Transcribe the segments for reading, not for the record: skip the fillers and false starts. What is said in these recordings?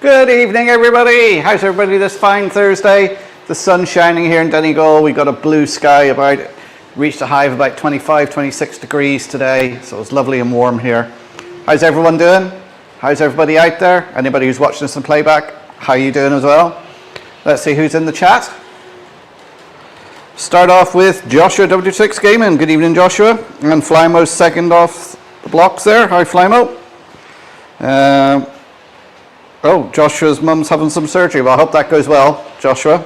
Good evening, everybody. How's everybody this fine Thursday? The sun's shining here in Donegal. We got a blue sky, reached a high of about 25, 26 degrees today. So it's lovely and warm here. How's everyone doing? How's everybody out there? Anybody who's watching this in playback, how are you doing as well? Let's see who's in the chat. Start off with Joshua W6 Gaming. Good evening, Joshua. And Flymo's second off the blocks there. Hi, Flymo. Oh, Joshua's mum's having some surgery. Well, I hope that goes well, Joshua.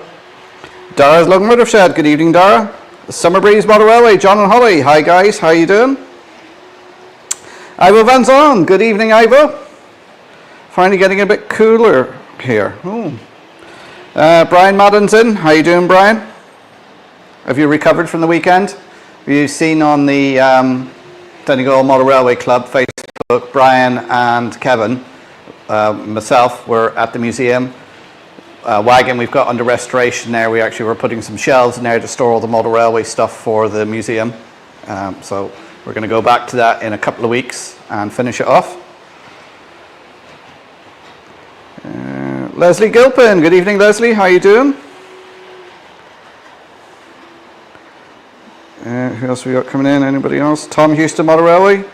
Dara's Long Motorshed. Good evening, Dara. Summer Breeze Model Railway. John and Holly. Hi, guys. How you doing? Ivo Van Zon. Good evening, Ivo. Finally getting a bit cooler here. Ooh. Brian Madden's in. How you doing, Brian? Have you recovered from the weekend? Have you seen on the Donegal Model Railway Club Facebook, Brian and Kevin, myself, were at the museum. Wagon we've got under restoration there. We actually were putting some shelves in there to store all the model railway stuff for the museum. So we're going to go back to that in a couple of weeks and finish it off. Leslie Gilpin. Good evening, Leslie. How you doing? Who else we got coming in? Anybody else? Tom Houston Model Railway.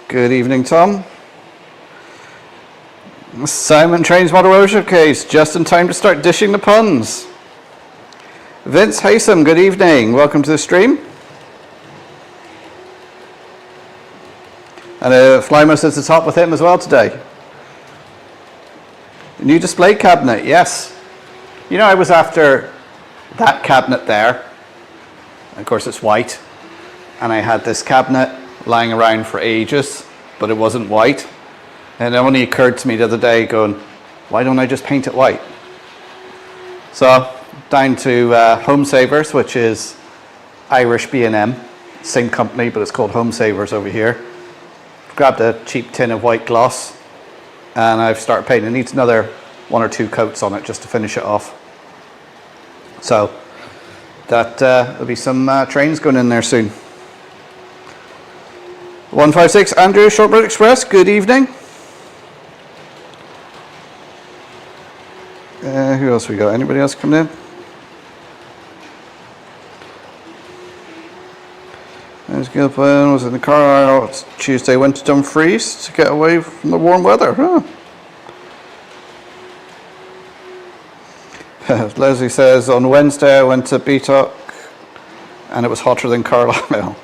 Good evening, Tom. Simon Trains Model Railway Showcase. Just in time to start dishing the puns. Vince Haysom. Good evening. Welcome to the stream. And Flymo sits at the top with him as well today. New display cabinet. Yes. You know, I was after that cabinet there. Of course, it's white, and I had this cabinet lying around for ages, but it wasn't white. And it only occurred to me the other day, going, why don't I just paint it white? So down to Home Savers, which is Irish B&M, same company, but it's called Home Savers over here. Grabbed a cheap tin of white gloss, and I've started painting. It needs another 1 or 2 coats on it just to finish it off. So that there'll be some trains going in there soon. 156 Andrew Shortbread Express. Good evening. Who else we got? Anybody else coming in? There's Gilpin. Was in the car Tuesday. Went to Dumfries to get away from the warm weather. Huh. Leslie says, on Wednesday I went to BTOC and it was hotter than Carlisle.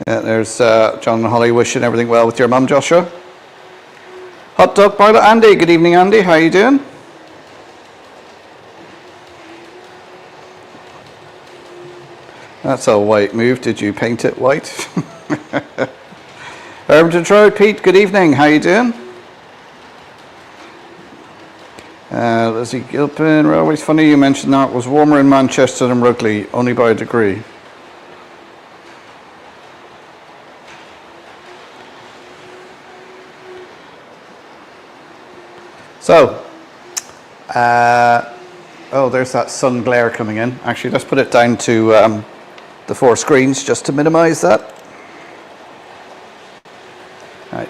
Yeah, there's John and Holly wishing everything well with your mum, Joshua. Hot Dog Pilot Andy. Good evening, Andy. How are you doing? That's a white move. Did you paint it white? Urban Detroit. Pete, good evening. How are you doing? Leslie Gilpin, Railways. Funny you mentioned that. It was warmer in Manchester than Rugby, only by a degree. So, oh, there's that sun glare coming in. Actually, let's put it down to the 4 screens just to minimize that. Right.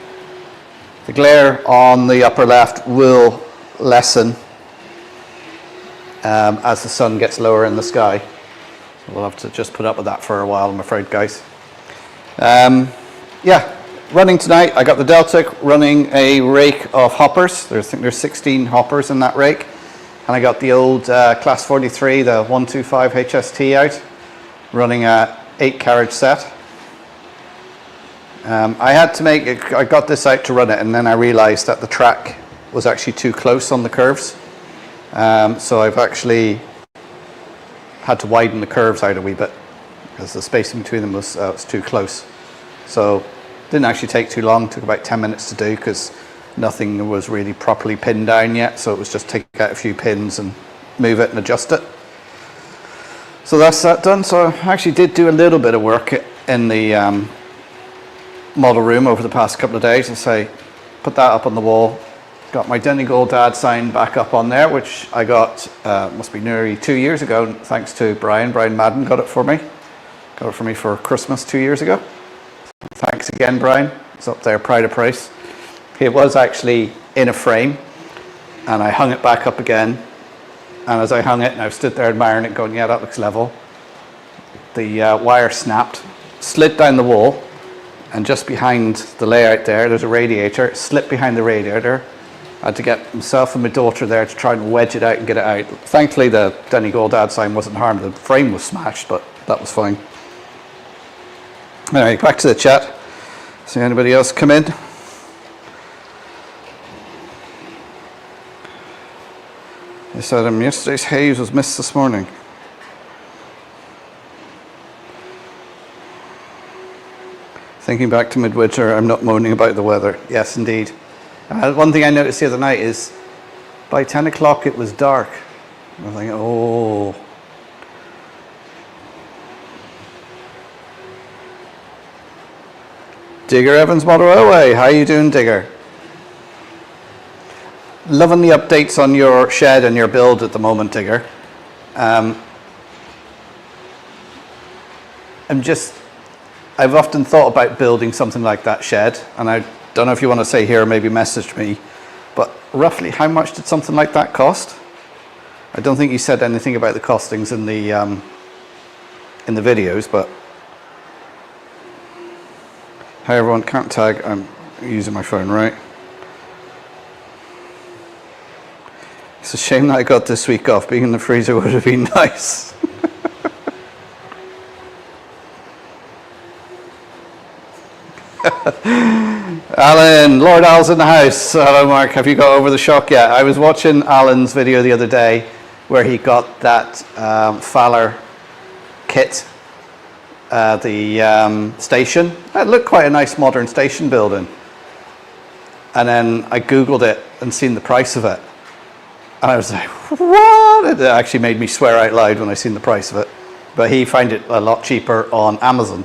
The glare on the upper left will lessen as the sun gets lower in the sky. So we'll have to just put up with that for a while, I'm afraid, guys. Yeah, running tonight, I got the Deltic running a rake of hoppers. I think there's 16 hoppers in that rake. And I got the old Class 43, the 125 HST out, running a 8-carriage set. I had to make it, I got this out to run it, and then I realized that the track was actually too close on the curves. So I've actually had to widen the curves out a wee bit because the spacing between them was too close. So didn't actually take too long, took about 10 minutes to do because nothing was really properly pinned down yet. So it was just take out a few pins and move it and adjust it. So that's that done. So I actually did do a little bit of work in the model room over the past couple of days. And say, put that up on the wall. Got my Donegal Dad sign back up on there, which I got, must be nearly 2 years ago, thanks to Brian Madden got it for me. Got it for me for Christmas 2 years ago. Thanks again, Brian. It's up there, Pride of Price. It was actually in a frame, and I hung it back up again. And as I hung it, and I stood there admiring it, going, yeah, that looks level. The wire snapped, slid down the wall, and just behind the layout there's a radiator. It slipped behind the radiator. I had to get myself and my daughter there to try and wedge it out and get it out. Thankfully, the Donegal dad sign wasn't harmed. The frame was smashed, but that was fine. Anyway, back to the chat. See anybody else come in? They said yesterday's haze was missed this morning. Thinking back to midwinter, I'm not moaning about the weather. Yes, indeed. One thing I noticed the other night is by 10 o'clock it was dark. I was thinking, oh. Digger Evans Model Railway, how you doing, Digger? Loving the updates on your shed and your build at the moment, Digger. I've often thought about building something like that shed, and I don't know if you want to say here or maybe message me, but roughly how much did something like that cost? I don't think you said anything about the costings in the videos, but hi everyone, can't tag, I'm using my phone, right? It's a shame that I got this week off. Being in the freezer would have been nice. Alan, Lord Al's in the house. Hello Mark, have you got over the shock yet? I was watching Alan's video the other day where he got that Fowler kit, the station. It looked quite a nice modern station building. And then I Googled it and seen the price of it. And I was like, what? It actually made me swear out loud when I seen the price of it. But he found it a lot cheaper on Amazon.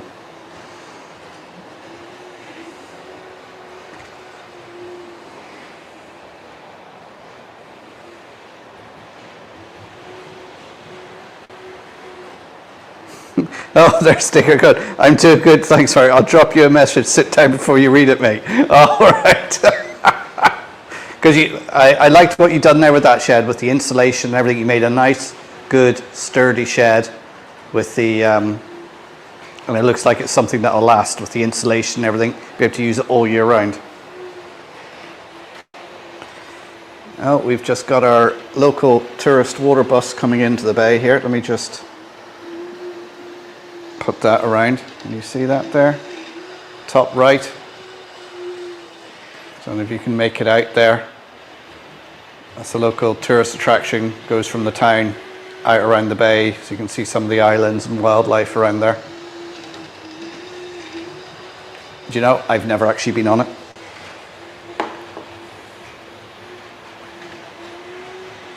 Oh, there's Sticker. Good. I'm too good. Thanks. Sorry. I'll drop you a message. Sit down before you read it, mate. All right. Because I liked what you've done there with that shed, with the insulation and everything. You made a nice, good, sturdy shed with the, and it looks like it's something that'll last with the insulation and everything. Be able to use it all year round. Oh, we've just got our local tourist water bus coming into the bay here. Let me just put that around. Can you see that there? Top right. I don't know if you can make it out there. That's a local tourist attraction, goes from the town out around the bay, so you can see some of the islands and wildlife around there. Do you know, I've never actually been on it.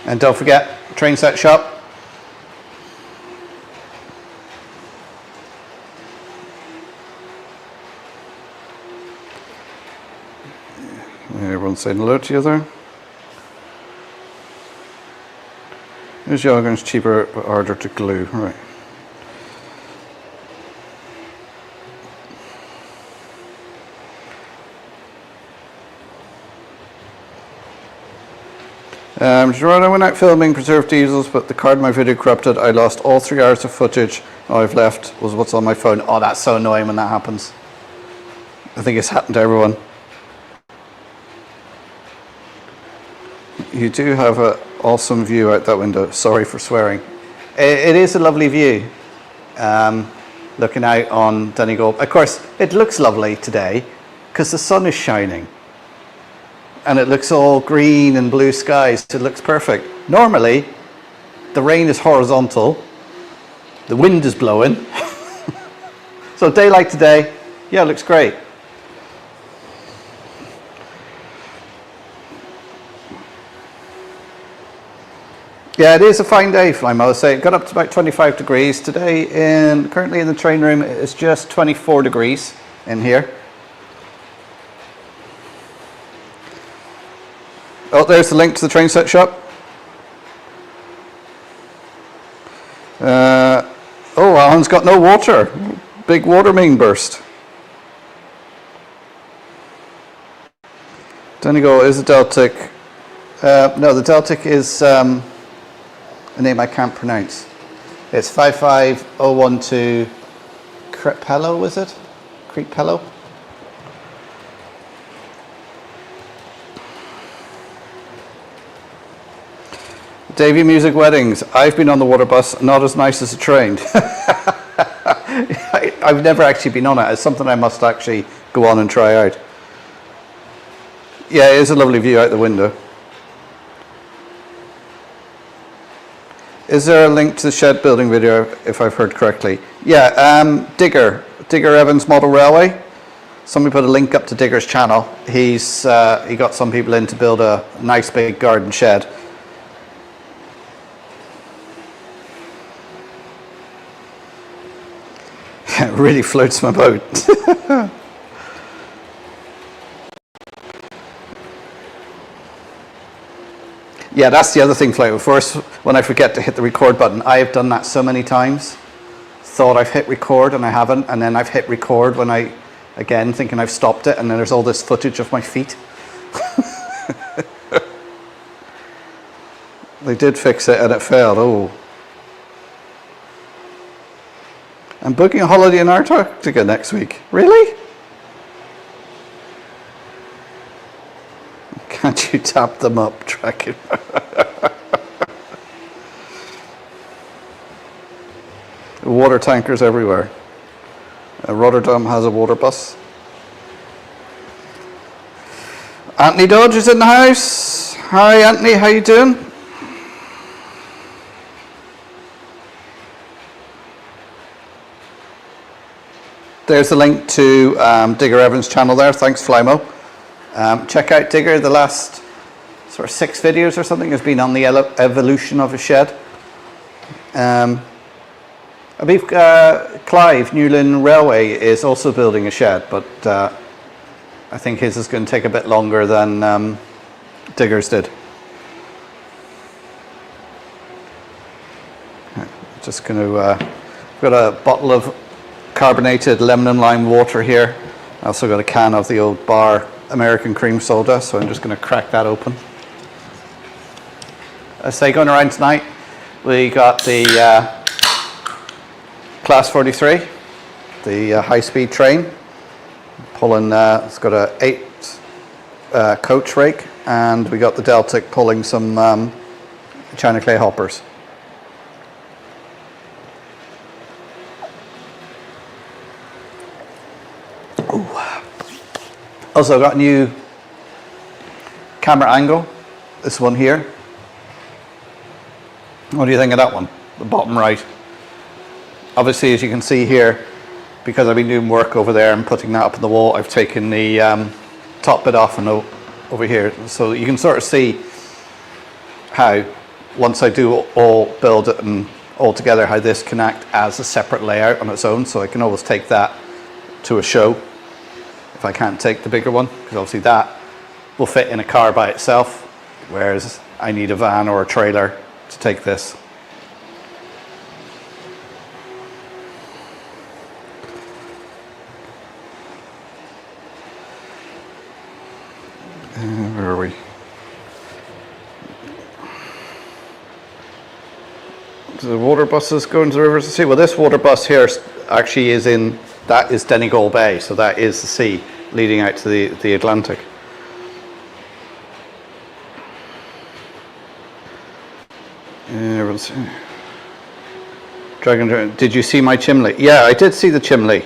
And don't forget, train set shop. Everyone's saying hello to you there. Here's Yogun's cheaper but harder to glue. Right. Gerard, I went out filming preserved diesels, but the card in my video corrupted. I lost all 3 hours of footage. All I've left was what's on my phone. Oh, that's so annoying when that happens. I think it's happened to everyone. You do have an awesome view out that window. Sorry for swearing. It is a lovely view. Looking out on Donegal. Of course, it looks lovely today because the sun is shining. And it looks all green and blue skies. So it looks perfect. Normally, the rain is horizontal. The wind is blowing. So a day like today, yeah, it looks great. Yeah, it is a fine day, Flymo. I would say it got up to about 25 degrees today. Currently in the train room, it's just 24 degrees in here. Oh, there's the link to the train set shop. Oh, Alan's got no water. Big water main burst. Donegal is a Deltic. No, the Deltic is a name I can't pronounce. It's 55012 Crepello, was it? Crepello? Davy Music Weddings. I've been on the water bus, not as nice as a train. I've never actually been on it. It's something I must actually go on and try out. Yeah, it is a lovely view out the window. Is there a link to the shed building video, if I've heard correctly? Yeah, Digger Evans Model Railway. Somebody put a link up to Digger's channel. He got some people in to build a nice big garden shed. It really floats my boat. Yeah, that's the other thing, Flo. First, when I forget to hit the record button, I have done that so many times. Thought I've hit record and I haven't, and then I've hit record when again, thinking I've stopped it, and then there's all this footage of my feet. They did fix it and it failed. Oh. I'm booking a holiday in Antarctica next week. Really? Can't you tap them up, tracking? Water tankers everywhere. Rotterdam has a water bus. Anthony Dodge is in the house. Hi Anthony, how you doing? There's the link to Digger Evans' channel there. Thanks, Flymo. Check out Digger. The last sort of 6 videos or something has been on the evolution of a shed. I believe Clive, Newlyn Railway, is also building a shed, but I think his is going to take a bit longer than Digger's did. Just going to, I've got a bottle of carbonated lemon and lime water here. I also got a can of the old bar American cream soda, so I'm just going to crack that open. I say going around tonight, we got the Class 43, the high-speed train, pulling, it's got a 8 coach rake, and we got the Deltic pulling some China clay hoppers. Ooh. Also got a new camera angle, this one here. What do you think of that one? The bottom right. Obviously, as you can see here, because I've been doing work over there and putting that up on the wall, I've taken the top bit off and over here, so you can sort of see how, once I do all build it and all together, how this can act as a separate layout on its own. So I can always take that to a show if I can't take the bigger one, because obviously that will fit in a car by itself, whereas I need a van or a trailer to take this. Where are we? The water buses going to the rivers of the sea. Well, this water bus here actually is in, that is Donegal Bay, so that is the sea leading out to the Atlantic. Dragon, did you see my chimney? Yeah, I did see the chimney.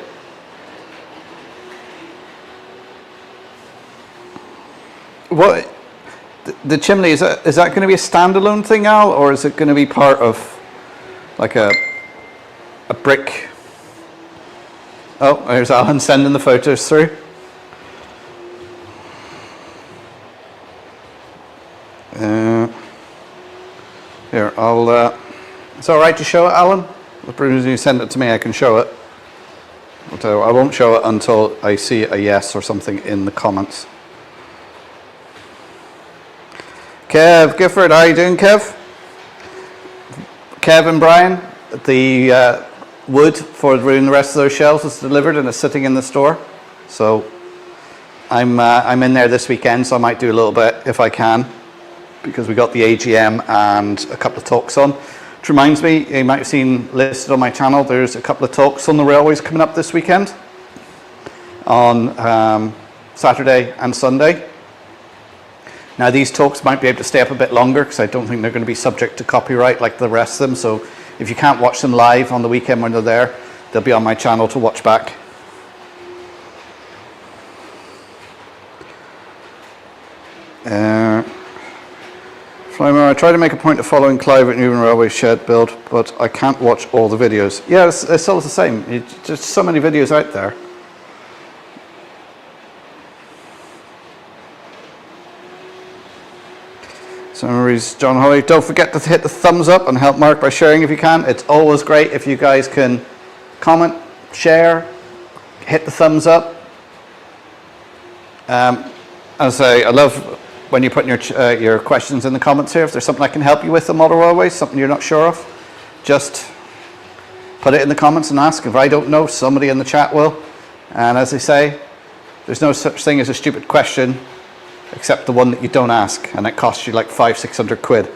What, the chimney, is that going to be a standalone thing, Al, or is it going to be part of like a brick? Oh, there's Alan sending the photos through. Here, I'll. It's all right to show it, Alan. As soon as you send it to me, I can show it. But I won't show it until I see a yes or something in the comments. Kev Gifford, how you doing, Kev? Kev and Brian, the wood for doing the rest of those shelves is delivered and is sitting in the store. So I'm in there this weekend, so I might do a little bit if I can, because we got the AGM and a couple of talks on. Which reminds me, you might have seen listed on my channel, there's a couple of talks on the railways coming up this weekend on Saturday and Sunday. Now these talks might be able to stay up a bit longer because I don't think they're going to be subject to copyright like the rest of them. So if you can't watch them live on the weekend when they're there, they'll be on my channel to watch back. I try to make a point of following Clive at Newman Railway shed build, but I can't watch all the videos. Yeah, it's still the same. There's so many videos out there. Summaries, John Holly. Don't forget to hit the thumbs up and help Mark by sharing if you can. It's always great if you guys can comment, share, hit the thumbs up. As I say, I love when you put your questions in the comments here. If there's something I can help you with the model railways, something you're not sure of, just put it in the comments and ask. If I don't know, somebody in the chat will. And as I say, there's no such thing as a stupid question, except the one that you don't ask, and it costs you like 500-600 quid.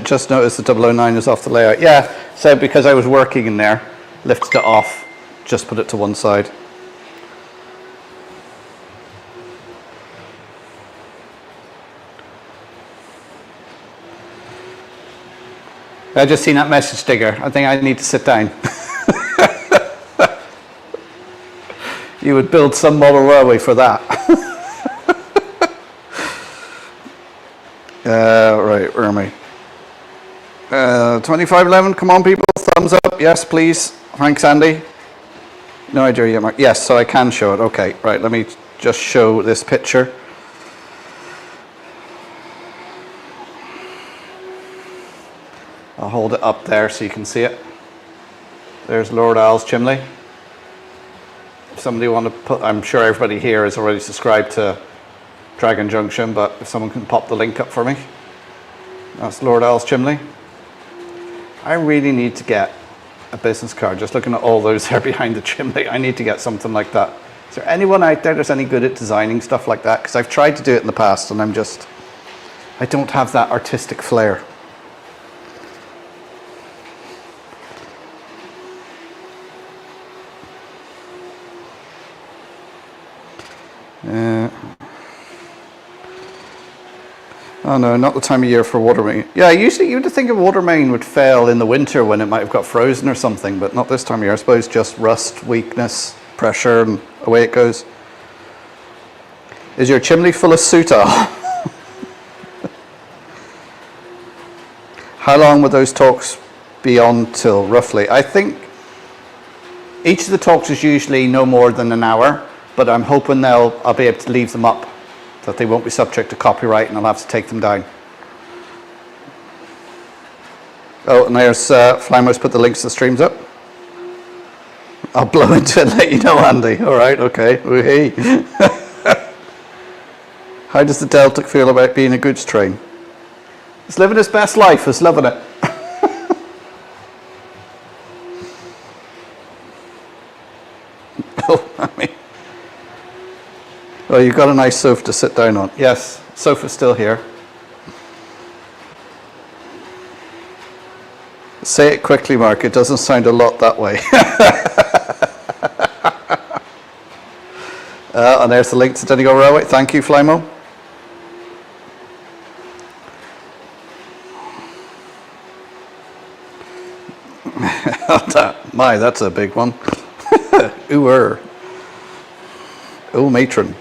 Just noticed the 009 is off the layout. Yeah, so because I was working in there, lifted it off, just put it to one side. I just seen that message, Digger. I think I need to sit down. You would build some model railway for that. Right, where am I? 2511, come on people, thumbs up, yes please. Thanks Andy. No idea yet, Mark. Yes, so I can show it. Okay, right, let me just show this picture. I'll hold it up there so you can see it. There's Lord Al's chimney. If somebody want to put, I'm sure everybody here is already subscribed to Dragon Junction, but if someone can pop the link up for me. That's Lord Al's chimney. I really need to get a business card. Just looking at all those there behind the chimney, I need to get something like that. Is there anyone out there that's any good at designing stuff like that? Because I've tried to do it in the past and I don't have that artistic flair. Oh no, not the time of year for water main. Yeah, usually you would think a water main would fail in the winter when it might have got frozen or something, but not this time of year. I suppose just rust, weakness, pressure, and away it goes. Is your chimney full of soot oil? How long would those talks be on till, roughly? I think each of the talks is usually no more than an hour, but I'm hoping I'll be able to leave them up, that they won't be subject to copyright and I'll have to take them down. Oh, and there's Flymo's put the links to the streams up. I'll blow into it and let you know, Andy. All right, okay. How does the Delta feel about being a goods train? It's living its best life. It's loving it. Oh, I mean. Oh, you've got a nice sofa to sit down on. Yes, sofa's still here. Say it quickly, Mark. It doesn't sound a lot that way. And there's the link to Donegal Railway. Thank you, Flymo. My, that's a big one. Ooh-er. Oh, matron.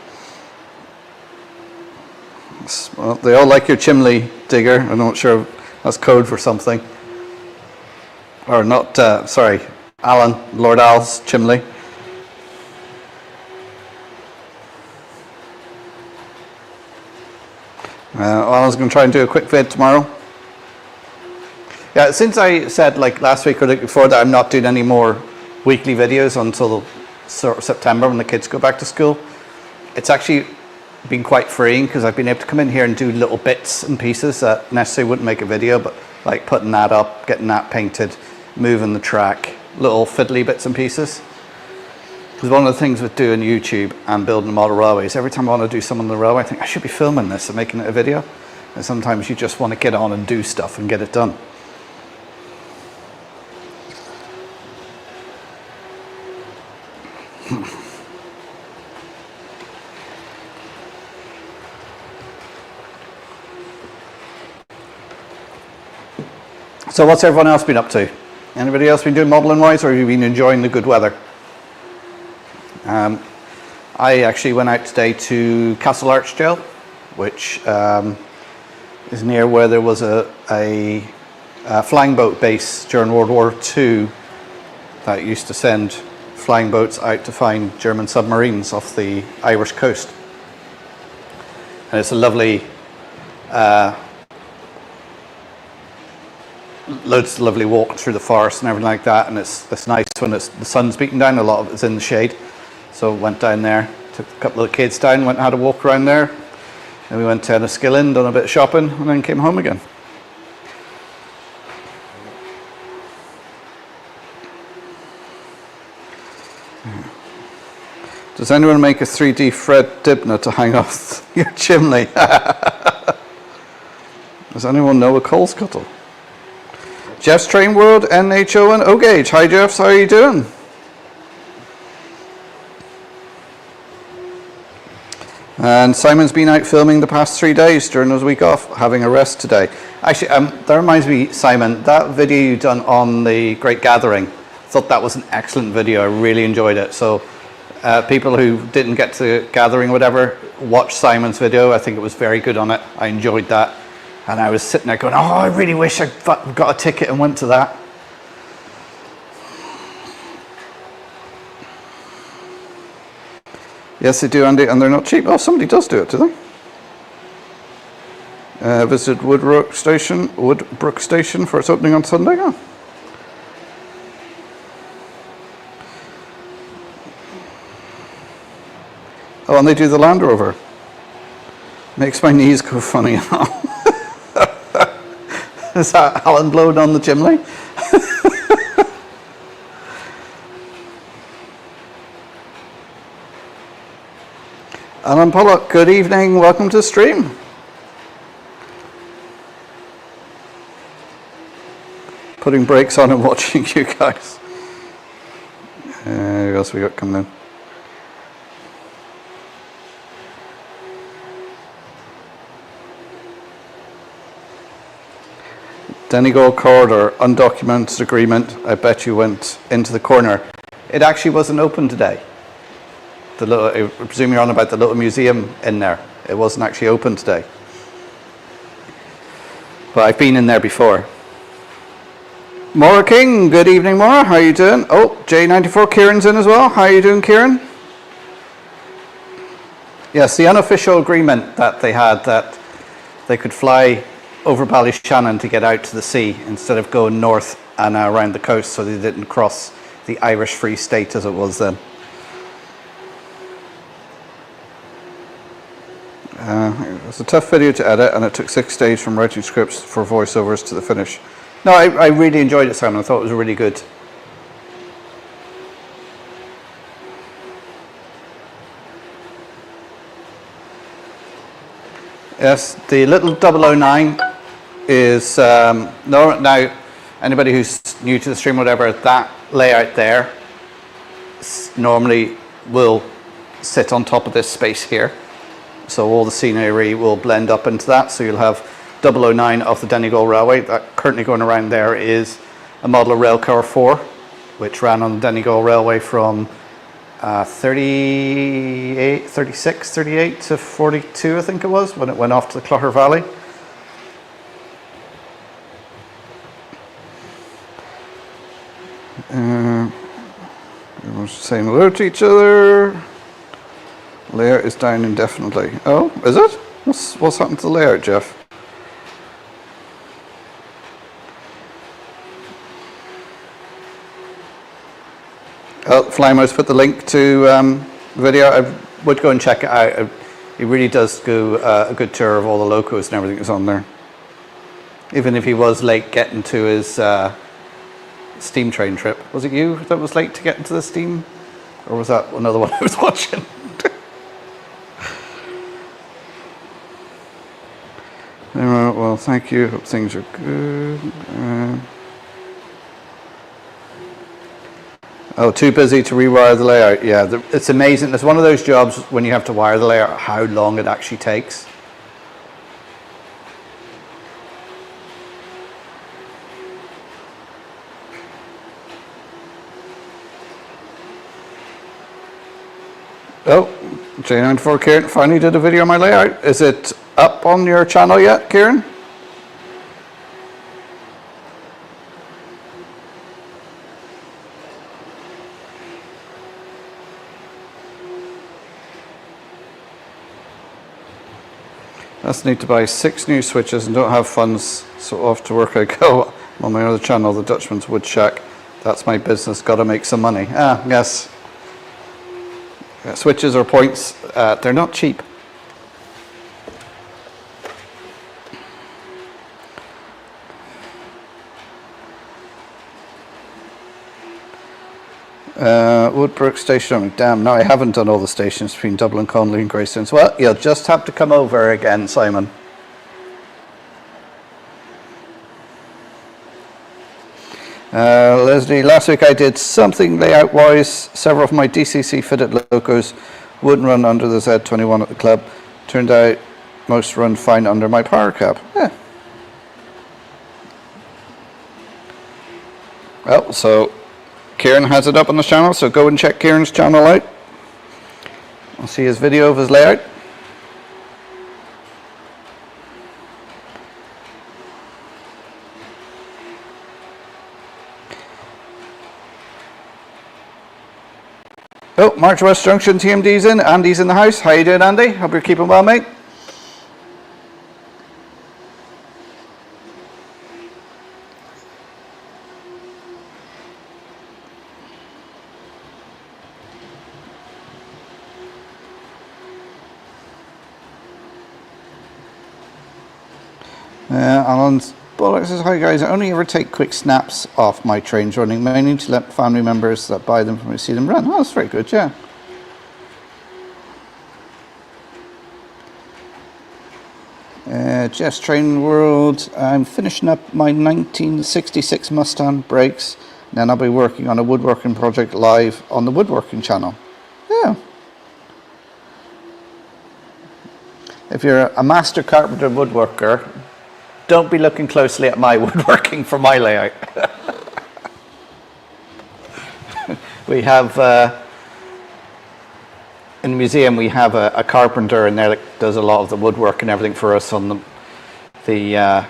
Well, they all like your chimney, Digger. I'm not sure that's code for something. Or not, sorry, Alan, Lord Al's chimney. Alan's going to try and do a quick vid tomorrow. Yeah, since I said like last week or the week before that I'm not doing any more weekly videos until September when the kids go back to school, it's actually been quite freeing because I've been able to come in here and do little bits and pieces that necessarily wouldn't make a video, but like putting that up, getting that painted, moving the track, little fiddly bits and pieces. Because one of the things with doing YouTube and building a model railway is every time I want to do something on the railway, I think I should be filming this and making it a video. And sometimes you just want to get on and do stuff and get it done. So what's everyone else been up to? Anybody else been doing modelling wise, or have you been enjoying the good weather? I actually went out today to Castle Archdale, which is near where there was a flying boat base during World War II that used to send flying boats out to find German submarines off the Irish coast. And it's a lovely, loads of lovely walk through the forest and everything like that, and it's nice when the sun's beating down. A lot of it's in the shade, so went down there, took a couple of the kids down, went and had a walk around there, and we went to Enniskillen, done a bit of shopping, and then came home again. Does anyone make a 3D Fred Dibner to hang off your chimney? Does anyone know a coal scuttle? Jeff's TrainWorld, NHO and O-Gauge. Hi Jeff, how are you doing? And Simon's been out filming the past 3 days during his week off, having a rest today. Actually, that reminds me, Simon, that video you done on the Great Gathering, I thought that was an excellent video. I really enjoyed it. So people who didn't get to the gathering or whatever, watch Simon's video. I think it was very good on it. I enjoyed that. And I was sitting there going, oh, I really wish I got a ticket and went to that. Yes, they do, Andy, and they're not cheap. Oh, somebody does do it, do they? Visited Woodbrook Station for its opening on Sunday. Oh. Oh, and they do the Land Rover. Makes my knees go funny. Is that Alan blowing on the chimney? Alan Pollock, good evening. Welcome to the stream. Putting brakes on and watching you guys. Who else we got coming in? Donegal corridor, undocumented agreement. I bet you went into the corner. It actually wasn't open today. I presume you're on about the little museum in there. It wasn't actually open today. But I've been in there before. Maura King, good evening Maura, how are you doing? Oh, J94, Kieran's in as well. How are you doing, Kieran? Yes, the unofficial agreement that they had, that they could fly over Ballyshannon to get out to the sea instead of going north and around the coast, so they didn't cross the Irish Free State as it was then. It was a tough video to edit, and it took 6 days from writing scripts for voiceovers to the finish. No, I really enjoyed it, Simon. I thought it was really good. Yes, the little 009 is, now anybody who's new to the stream, whatever, that layout there normally will sit on top of this space here. So all the scenery will blend up into that. So you'll have 009 of the Donegal Railway. That currently going around there is a model of Railcar 4, which ran on the Donegal Railway from 36, 38 to 42, I think it was, when it went off to the Clogher Valley. Everyone's saying hello to each other. Layer is down indefinitely. Oh, is it? What's happened to the layer, Jeff? Flymo's put the link to the video. I would go and check it out. It really does go a good tour of all the locos and everything that's on there. Even if he was late getting to his steam train trip. Was it you that was late to get into the steam? Or was that another one I was watching? Well, thank you. Hope things are good. Oh, too busy to rewire the layout. Yeah, it's amazing. It's one of those jobs when you have to wire the layout, how long it actually takes. Oh, J94 Kieran finally did a video on my layout. Is it up on your channel yet, Kieran? That's need to buy 6 new switches and don't have funds, so off to work I go. I'm on my other channel, the Dutchman's Wood Shack. That's my business, gotta make some money. Ah, yes. Switches or points, they're not cheap. Woodbrook Station, damn, no, I haven't done all the stations between Dublin, Connolly and Greystones. Well, you'll just have to come over again, Simon. Leslie, last week I did something layout wise. Several of my DCC fitted locos wouldn't run under the Z21 at the club. Turned out most run fine under my power cab. Yeah. Well, so Kieran has it up on the channel, so go and check Kieran's channel out. I'll see his video of his layout. Oh, March West Junction TMD's in. Andy's in the house. How you doing, Andy? Hope you're keeping well, mate. Alan's Bollocks says, hi guys, I only ever take quick snaps off my trains running, mainly to let family members that buy them from me see them run. Oh, that's very good, yeah. Jess TrainWorld, I'm finishing up my 1966 Mustang brakes, and then I'll be working on a woodworking project live on the woodworking channel. Yeah. If you're a master carpenter woodworker, don't be looking closely at my woodworking for my layout. We have, in the museum, we have a carpenter in there that does a lot of the woodwork and everything for us on the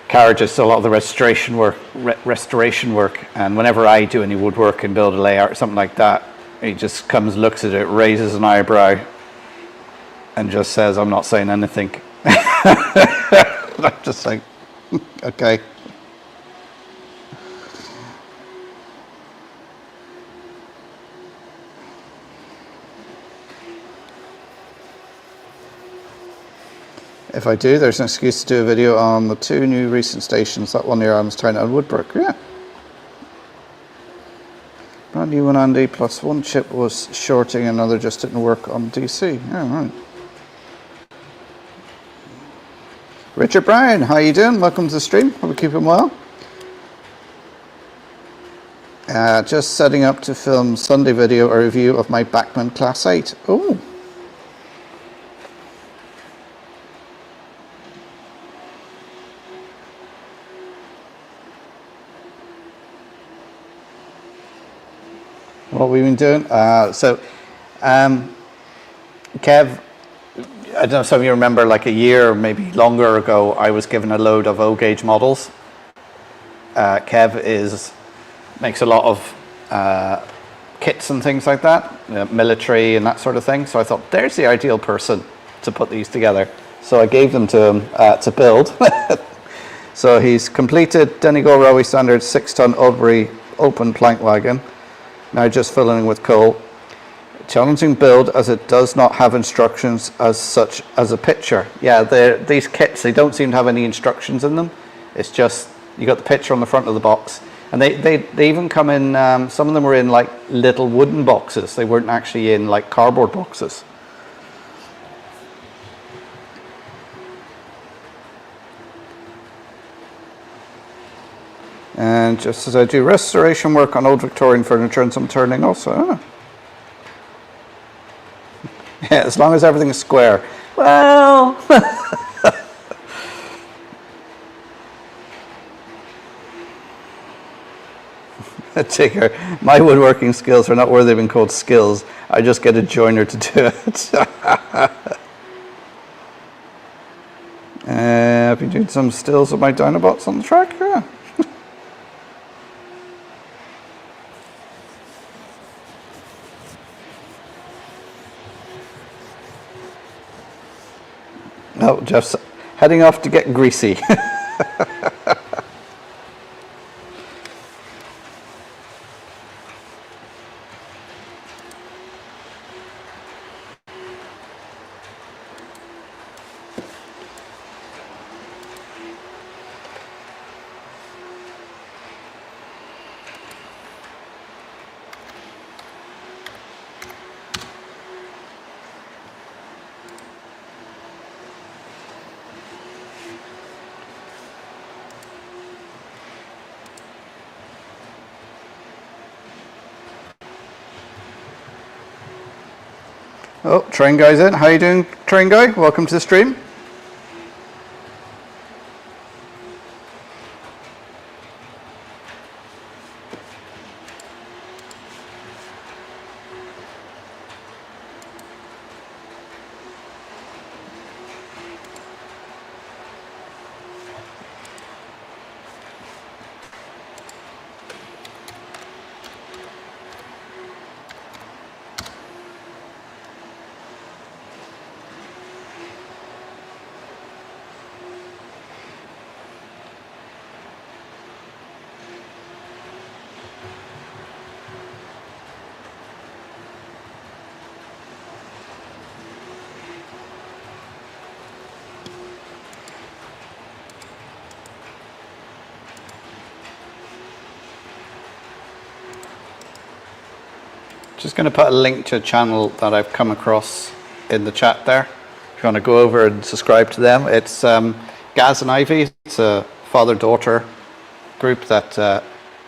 carriages, so a lot of the restoration work. And whenever I do any woodwork and build a layout or something like that, he just comes, looks at it, raises an eyebrow, and just says, I'm not saying anything. I'm just like, okay. If I do, there's an excuse to do a video on the 2 new recent stations, that one near Almstown and Woodbrook. Yeah. Brand new one, Andy, plus 1 chip was shorting, another just didn't work on DC. Yeah, right. Richard Brown, how you doing? Welcome to the stream. Hope you keeping well. Just setting up to film Sunday video, a review of my Bachmann Class 8. Oh. What we've been doing? Kev, I don't know if some of you remember, like a year or maybe longer ago, I was given a load of O-gauge models. Kev makes a lot of kits and things like that, military and that sort of thing. So I thought, there's the ideal person to put these together. So I gave them to him to build. So he's completed Donegal Railway Standard 6-ton Albury open plank wagon. Now just filling with coal. Challenging build as it does not have instructions as such as a picture. Yeah, these kits, they don't seem to have any instructions in them. It's just, you got the picture on the front of the box. And they even come in, some of them were in like little wooden boxes. They weren't actually in like cardboard boxes. And just as I do restoration work on old Victorian furniture and some turning also. Yeah, as long as everything is square. Well, Tigger, my woodworking skills are not worthy of being called skills. I just get a joiner to do it. I've been doing some stills of my Dinobots on the track. Yeah. Oh, Jeff's heading off to get greasy. Oh, Train Guy's in. How you doing, Train Guy? Welcome to the stream. Just going to put a link to a channel that I've come across in the chat there. If you want to go over and subscribe to them, it's Gaz and Ivy. It's a father-daughter group that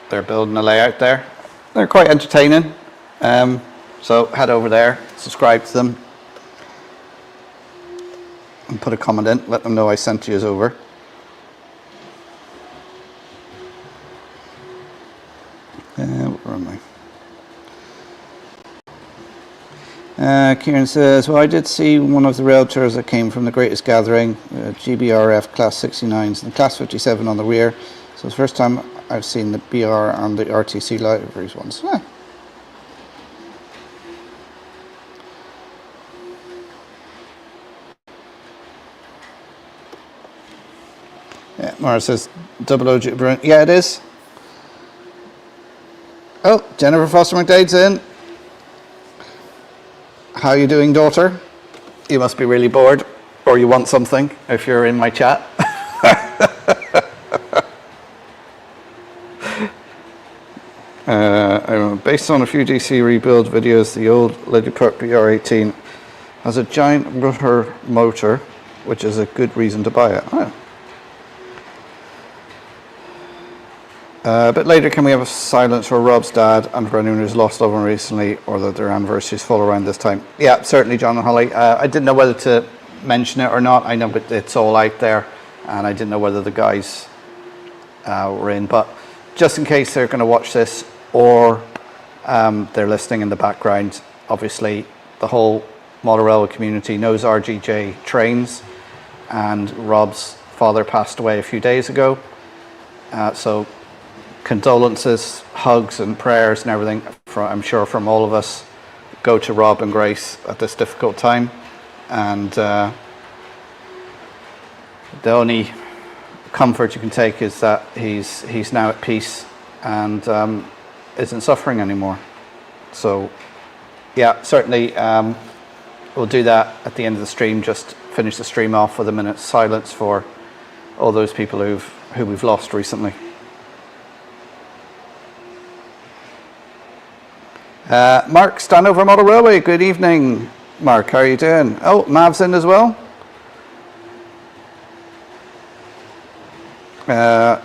they're building a layout there. They're quite entertaining. So head over there, subscribe to them, and put a comment in. Let them know I sent you over. Where am I? Kieran says, well, I did see one of the rail tours that came from the Greatest Gathering, GBRF Class 69s and Class 57 on the rear. So it's the first time I've seen the BR and the RTC libraries ones. Yeah. Yeah, Mara says, double OG, yeah, it is. Oh, Jennifer Foster McDade's in. How are you doing, daughter? You must be really bored, or you want something if you're in my chat. Based on a few DC rebuild videos, the old Lady Park BR18 has a giant rotor motor, which is a good reason to buy it. Oh. But later, can we have a silence for Rob's dad and for anyone who's lost loved one recently or that their anniversaries fall around this time? Yeah, certainly, John and Holly. I didn't know whether to mention it or not. I know it's all out there, and I didn't know whether the guys were in. But just in case they're going to watch this or they're listening in the background, obviously the whole model railway community knows RGJ trains, and Rob's father passed away a few days ago. So condolences, hugs and prayers and everything, I'm sure from all of us, go to Rob and Grace at this difficult time. And the only comfort you can take is that he's now at peace and isn't suffering anymore. So Yeah, certainly. We'll do that at the end of the stream. Just finish the stream off with a minute's silence for all those people who we've lost recently. Mark, Stanover Model Railway. Good evening, Mark. How are you doing? Oh, Mav's in as well.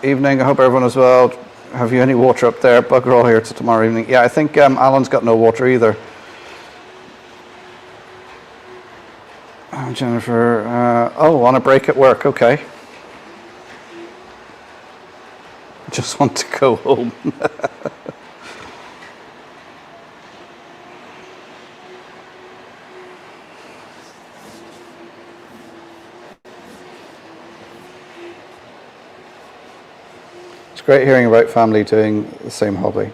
Evening. I hope everyone is well. Have you any water up there? Bugger all here till tomorrow evening. Yeah, I think Alan's got no water either. Jennifer, on a break at work, okay. Just want to go home. It's great hearing about family doing the same hobby.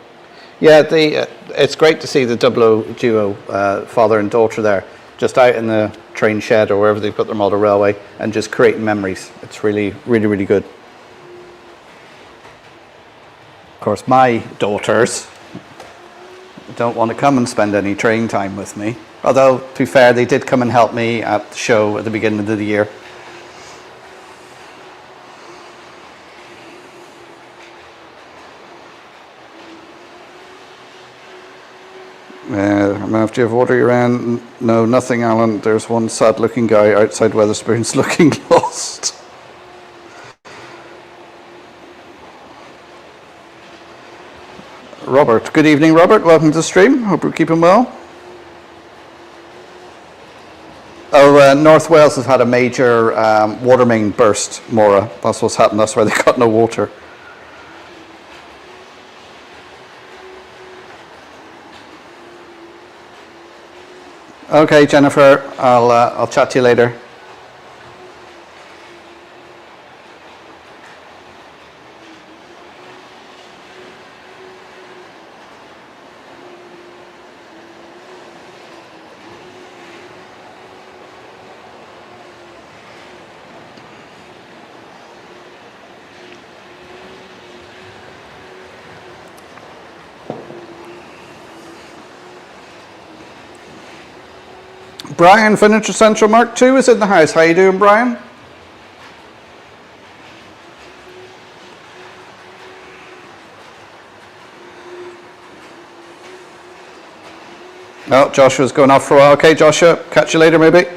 Yeah, it's great to see the double duo, father and daughter there, just out in the train shed or wherever they put their model railway and just creating memories. It's really, really, really good. Of course, my daughters don't want to come and spend any train time with me. Although, to be fair, they did come and help me at the show at the beginning of the year. Do you have water around? No, nothing, Alan. There's one sad-looking guy outside Wetherspoons looking lost. Robert. Good evening, Robert. Welcome to the stream. Hope you're keeping well. Oh, North Wales has had a major water main burst, Maura. That's what's happened. That's why they got no water. Okay, Jennifer, I'll chat to you later. Brian, Furniture Central Mark II is in the house. How you doing, Brian? Oh, Joshua's going off for a while. Okay, Joshua, catch you later maybe.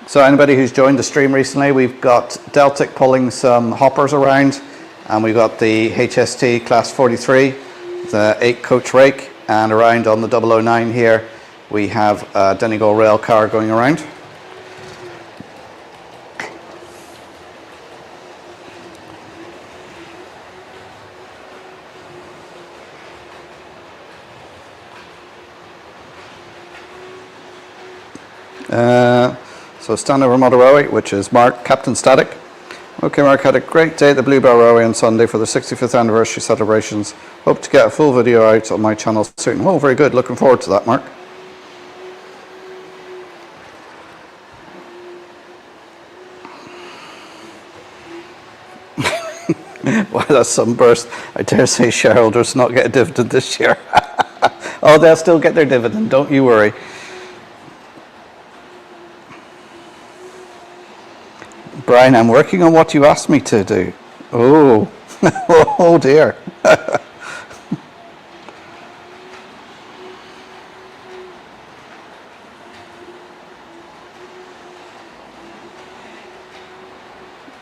So anybody who's joined the stream recently, we've got Deltic pulling some hoppers around, and we've got the HST Class 43, the 8-coach rake, and around on the 009 here, we have a Donegal rail car going around. So Stanover Model Railway, which is Mark, Captain Static. Okay, Mark, had a great day at the Bluebell Railway on Sunday for the 65th anniversary celebrations. Hope to get a full video out on my channel soon. Oh, very good. Looking forward to that, Mark. Wow, that's sunburst. I dare say shareholders not get a dividend this year. Oh, they'll still get their dividend. Don't you worry. Brian, I'm working on what you asked me to do. Oh, oh dear.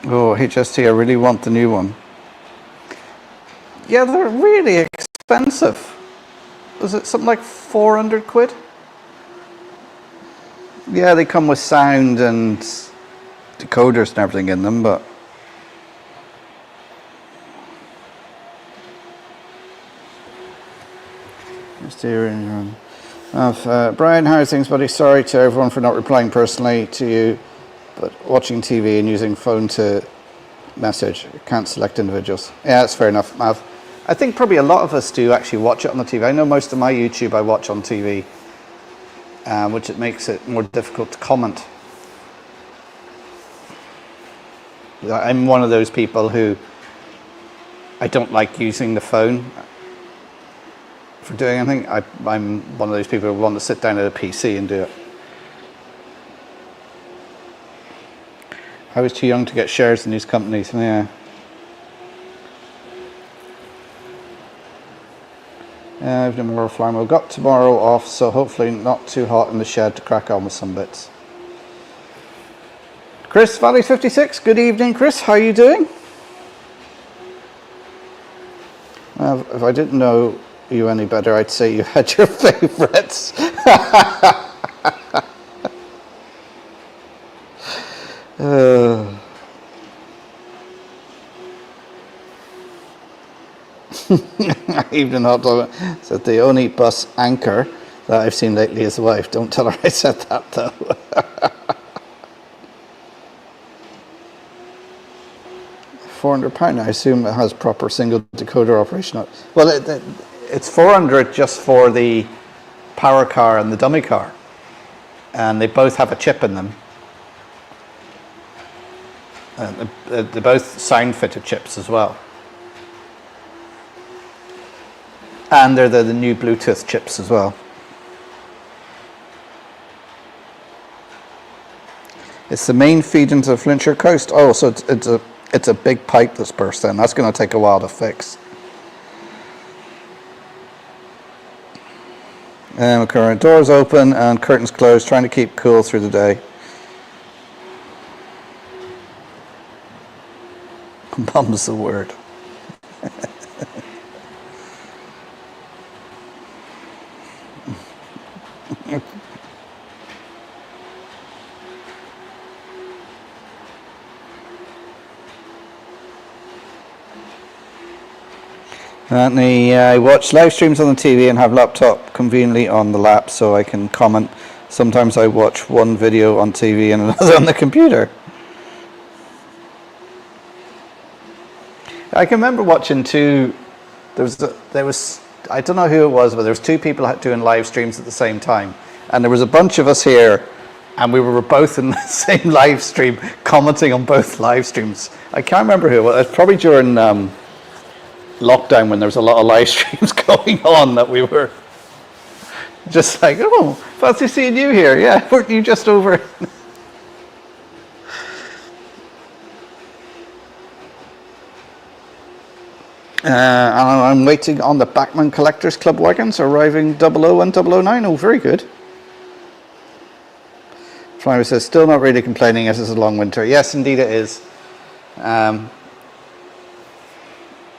Oh, HST, I really want the new one. Yeah, they're really expensive. Was it something like 400 quid? Yeah, they come with sound and decoders and everything in them, but Brian, how are things, buddy? Sorry to everyone for not replying personally to you, but watching TV and using phone to message. Can't select individuals. Yeah, that's fair enough, Mav. I think probably a lot of us do actually watch it on the TV. I know most of my YouTube I watch on TV, which it makes it more difficult to comment. I'm one of those people who I don't like using the phone for doing anything. I'm one of those people who want to sit down at a PC and do it. I was too young to get shares in these companies. Yeah. I've done more flying. We've got tomorrow off, so hopefully not too hot in the shed to crack on with some bits. Chris, Valley56, good evening, Chris. How are you doing? Well, if I didn't know you any better, I'd say you had your favourites. Evening hot dog said the only bus anchor that I've seen lately is the wife. Don't tell her I said that though. £400. I assume it has proper single decoder operation. Well, it's 400 just for the power car and the dummy car, and they both have a chip in them. They're both sound fitted chips as well, and they're the new Bluetooth chips as well. It's the main feed into the Flintshire coast. Oh, so it's a big pipe that's burst in. That's going to take a while to fix. And current doors open and curtains closed, trying to keep cool through the day. Mum's the word. I watch live streams on the TV and have laptop conveniently on the lap so I can comment. Sometimes I watch one video on TV and another on the computer. I can remember watching two. There was I don't know who it was, but there was two people doing live streams at the same time, and there was a bunch of us here, and we were both in the same live stream, commenting on both live streams. I can't remember who it was. It was probably during lockdown when there was a lot of live streams going on that we were just like, oh, fancy seeing you here. Yeah, weren't you just over? And I'm waiting on the Bachmann Collectors Club wagons arriving 00 and 009. Oh, very good. Flyer says, still not really complaining as it's a long winter. Yes, indeed it is.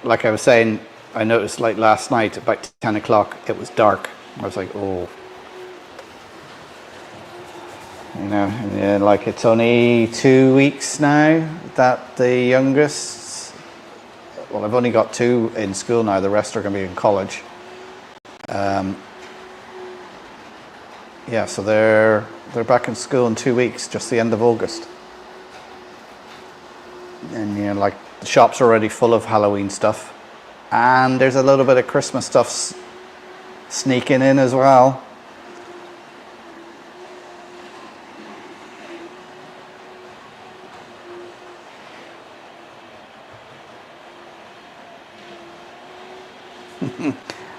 Like I was saying, I noticed like last night about 10 o'clock it was dark. I was like, oh, you know, yeah, like it's only 2 weeks now that the youngest, well, I've only got 2 in school now, the rest are going to be in college. Yeah, so they're back in school in 2 weeks, just the end of August. And you know, like the shop's already full of Halloween stuff, and there's a little bit of Christmas stuff sneaking in as well.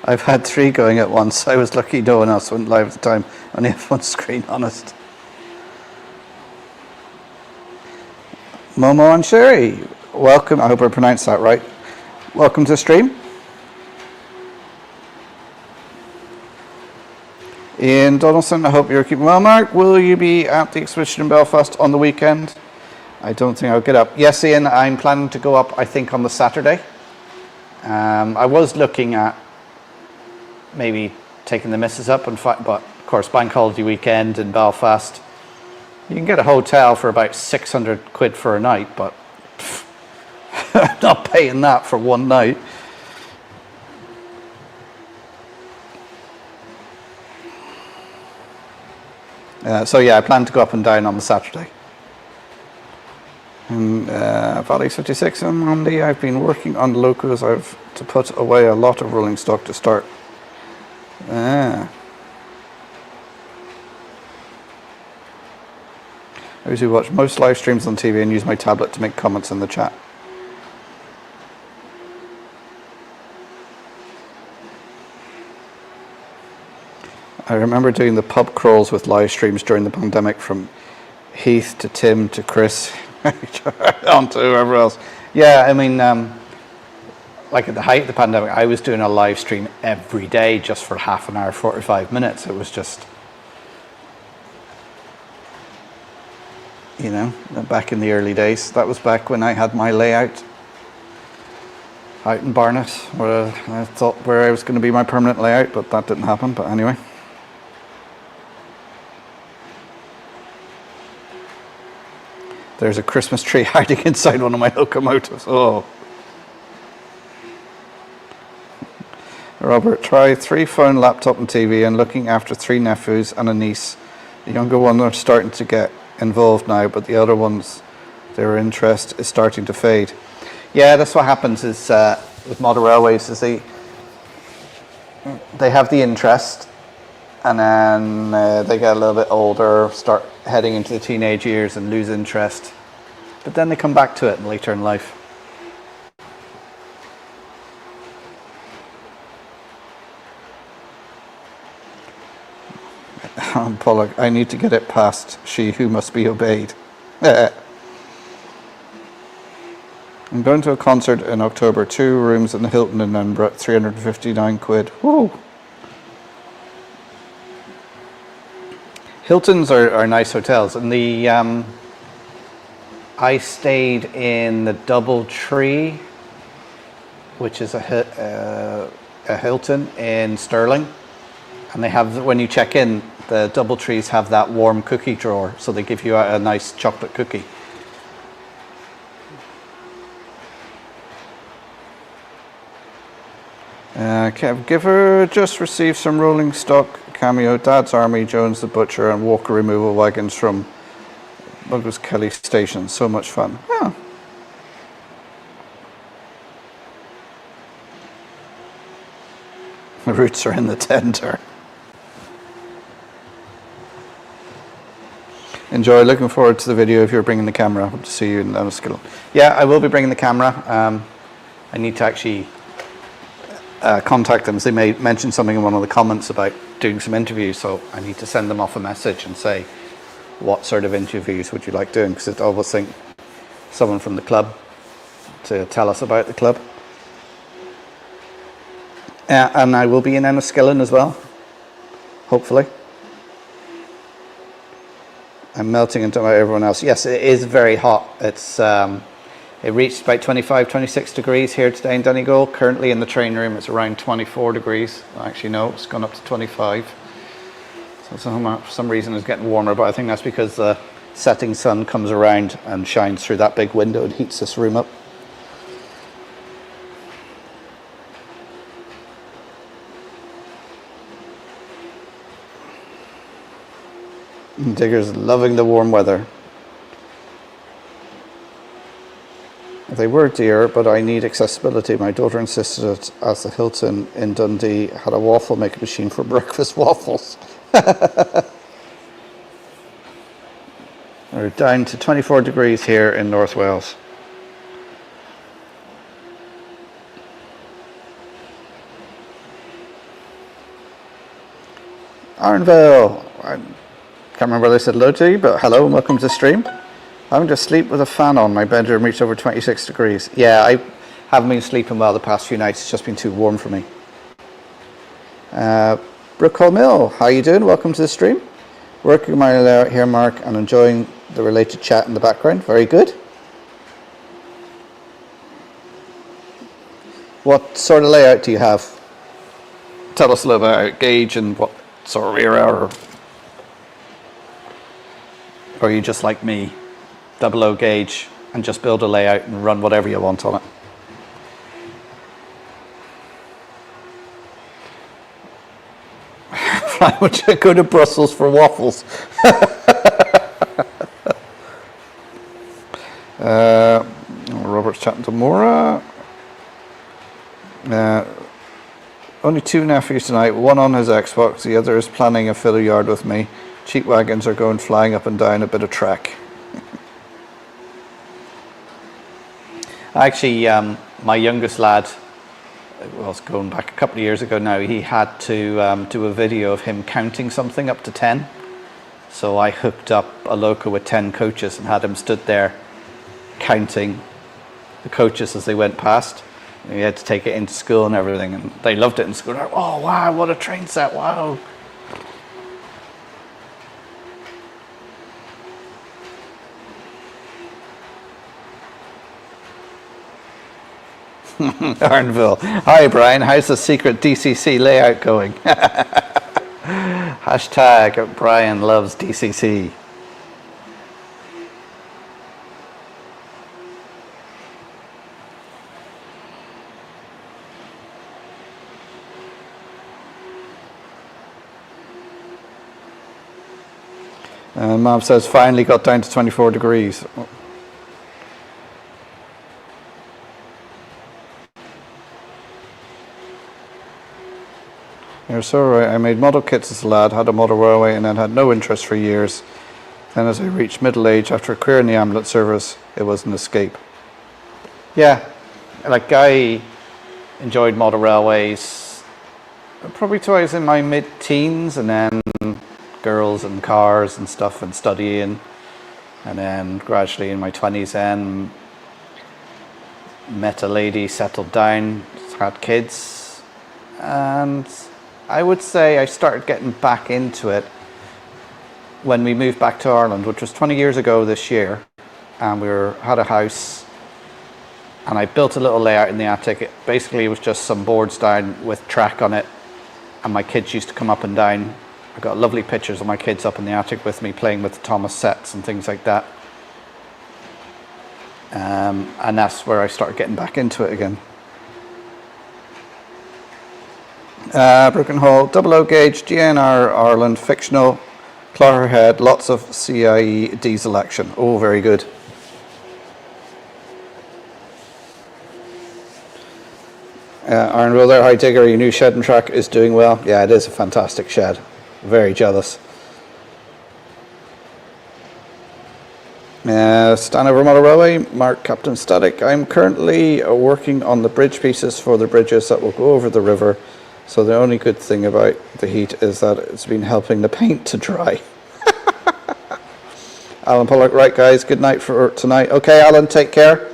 I've had 3 going at once. I was lucky no one else went live at the time. Only have one screen, honest. Momo and Sherry, welcome. I hope I pronounced that right. Welcome to the stream. Ian Donaldson, I hope you're keeping well. Mark, will you be at the exhibition in Belfast on the weekend? I don't think I'll get up. Yes, Ian, I'm planning to go up, I think, on the Saturday. I was looking at maybe taking the missus up, but of course, bank holiday weekend in Belfast. You can get a hotel for about 600 quid for a night, but I'm not paying that for one night. So yeah, I plan to go up and down on the Saturday. Valley 56 on Monday. I've been working on locos. I've to put away a lot of rolling stock to start. I usually watch most live streams on TV and use my tablet to make comments in the chat. I remember doing the pub crawls with live streams during the pandemic, from Heath to Tim to Chris on to whoever else. Yeah, I mean, like at the height of the pandemic, I was doing a live stream every day just for half an hour, 45 minutes. It was just, you know, back in the early days. That was back when I had my layout out in Barnet, where I thought where I was going to be my permanent layout, but that didn't happen. But anyway. There's a Christmas tree hiding inside one of my locomotives. Oh. Robert, try 3 phone, laptop and TV, and looking after 3 nephews and a niece. The younger ones are starting to get involved now, but the other ones, their interest is starting to fade. Yeah, that's what happens is with model railways, is they have the interest, and then they get a little bit older, start heading into the teenage years and lose interest, but then they come back to it later in life. Pollock, I need to get it past she who must be obeyed. I'm going to a concert in October, 2 rooms in the Hilton in Edinburgh, 359 quid. Woo! Hiltons are nice hotels, and the I stayed in the Doubletree, which is a Hilton in Stirling, and they have, when you check in, the Doubletrees have that warm cookie drawer, so they give you a nice chocolate cookie. Kev Giver just received some rolling stock cameo, Dad's Army, Jones the Butcher and Walker removal wagons from Buggles Kelly Station. So much fun. Yeah. The roots are in the tender. Enjoy. Looking forward to the video if you're bringing the camera. Hope to see you in Enniskillen. Yeah, I will be bringing the camera. I need to actually contact them, as they may mention something in one of the comments about doing some interviews, so I need to send them off a message and say, what sort of interviews would you like doing? Because I always think someone from the club to tell us about the club. And I will be in Enniskillen as well, hopefully. I'm melting into everyone else. Yes, it is very hot. It's it reached about 25, 26 degrees here today in Donegal. Currently in the train room, it's around 24 degrees. Actually, no, it's gone up to 25. So for some reason it's getting warmer, but I think that's because the setting sun comes around and shines through that big window and heats this room up. Digger's loving the warm weather. They were dear, but I need accessibility. My daughter insisted it, as the Hilton in Dundee had a waffle making machine for breakfast waffles. We're down to 24 degrees here in North Wales. Arnville, I can't remember whether I said hello to you, but hello and welcome to the stream. I'm just sleep with a fan on. My bedroom reached over 26 degrees. Yeah, I haven't been sleeping well the past few nights. It's just been too warm for me. Brookhall Mill, how you doing? Welcome to the stream. Working my layout here, Mark, and enjoying the related chat in the background. Very good. What sort of layout do you have? Tell us a little about gauge and what sort of era, or are you just like me, 00 gauge, and just build a layout and run whatever you want on it? I would go to Brussels for waffles. Robert's chatting to Maura. Only 2 nephews tonight, one on his Xbox, the other is planning a fiddle yard with me. Cheap wagons are going flying up and down a bit of track. Actually, my youngest lad well, it's going back a couple of years ago now, he had to do a video of him counting something up to 10. So I hooked up a loco with 10 coaches and had him stood there counting the coaches as they went past. And he had to take it into school and everything, and they loved it in school. Like, oh wow, what a train set, wow. Arnville. Hi Brian, how's the secret DCC layout going? Hashtag Brian loves DCC. Mom says finally got down to 24 degrees. You're so right. I made model kits as a lad, had a model railway, and then had no interest for years. Then as I reached middle age, after a career in the ambulance service, it was an escape. Yeah, like I enjoyed model railways probably till I was in my mid-teens, and then girls and cars and stuff and studying, and then gradually in my 20s then met a lady, settled down, had kids, and I would say I started getting back into it when we moved back to Ireland, which was 20 years ago this year, and had a house, and I built a little layout in the attic. It basically was just some boards down with track on it, and my kids used to come up and down. I got lovely pictures of my kids up in the attic with me playing with the Thomas sets and things like that. And that's where I started getting back into it again. Broken Hall, double O gauge, GNR Ireland, fictional, Clogherhead, lots of CIE diesel action. Oh, very good. Aaron Wheeler, hi Digger, your new shed and track is doing well. Yeah, it is a fantastic shed. Very jealous. Stanover Model Railway, Mark Captain Static. I'm currently working on the bridge pieces for the bridges that will go over the river. So the only good thing about the heat is that it's been helping the paint to dry. Alan Pollock, right guys, good night for tonight. Okay, Alan, take care.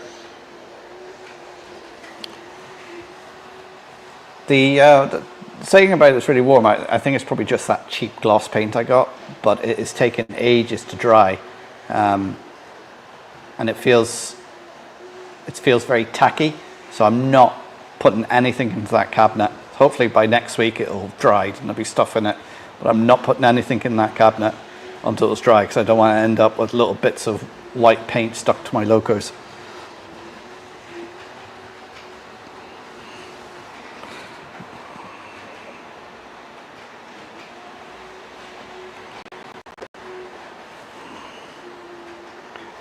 The saying about it's really warm, I think it's probably just that cheap gloss paint I got, but it has taken ages to dry, and it feels very tacky, so I'm not putting anything into that cabinet. Hopefully by next week it'll dry and there'll be stuff in it, but I'm not putting anything in that cabinet until it's dry, because I don't want to end up with little bits of white paint stuck to my locos.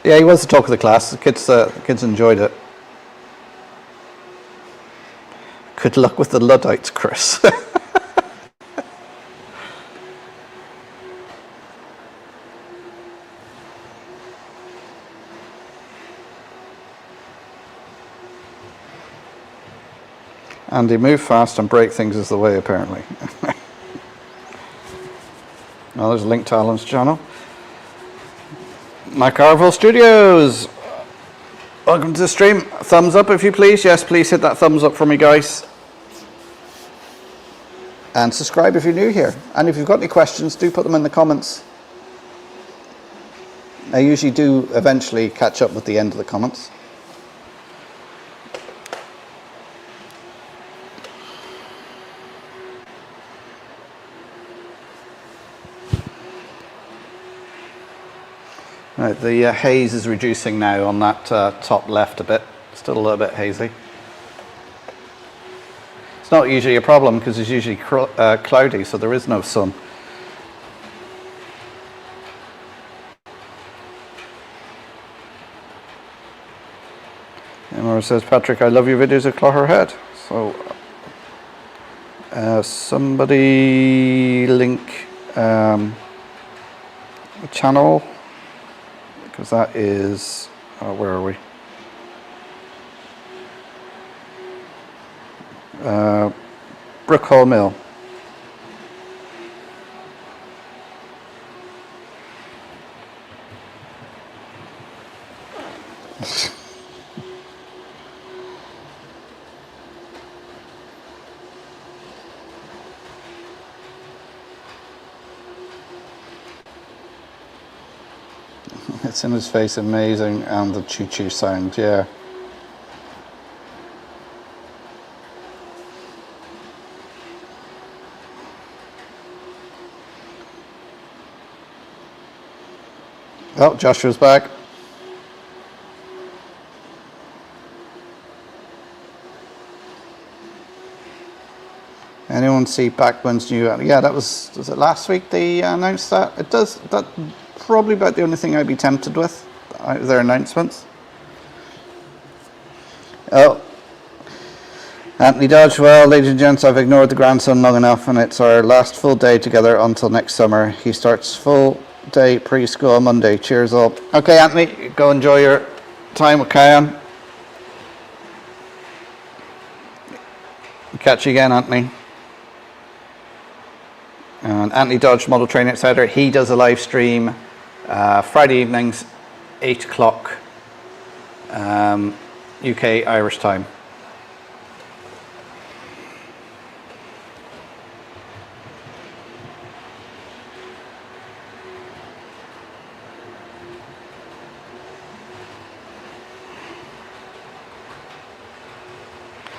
Yeah, he was the talk of the class. The kids enjoyed it. Good luck with the Luddites, Chris. Andy, move fast and break things is the way, apparently. Well, there's a link to Alan's channel. Macarville Studios, welcome to the stream. Thumbs up if you please. Yes, please hit that thumbs up for me, guys. And subscribe if you're new here. And if you've got any questions, do put them in the comments. I usually do eventually catch up with the end of the comments. Right, the haze is reducing now on that top left a bit. Still a little bit hazy. It's not usually a problem because it's usually cloudy, so there is no sun. Emma says, Patrick, I love your videos of Clogherhead. So somebody link a channel, because that is, where are we? Brookhall Mill. It's in his face, amazing, and the choo-choo sound, yeah. Oh, Joshua's back. Anyone see Backman's new? Yeah, that was it last week they announced that? It does, that probably about the only thing I'd be tempted with, their announcements. Oh, Anthony Dodge, well, ladies and gents, I've ignored the grandson long enough and it's our last full day together until next summer. He starts full day preschool Monday. Cheers all. Okay, Anthony, go enjoy your time with Kyan. Catch you again, Anthony. And Anthony Dodge, Model Training Insider, he does a live stream Friday evenings, 8 o'clock UK Irish time.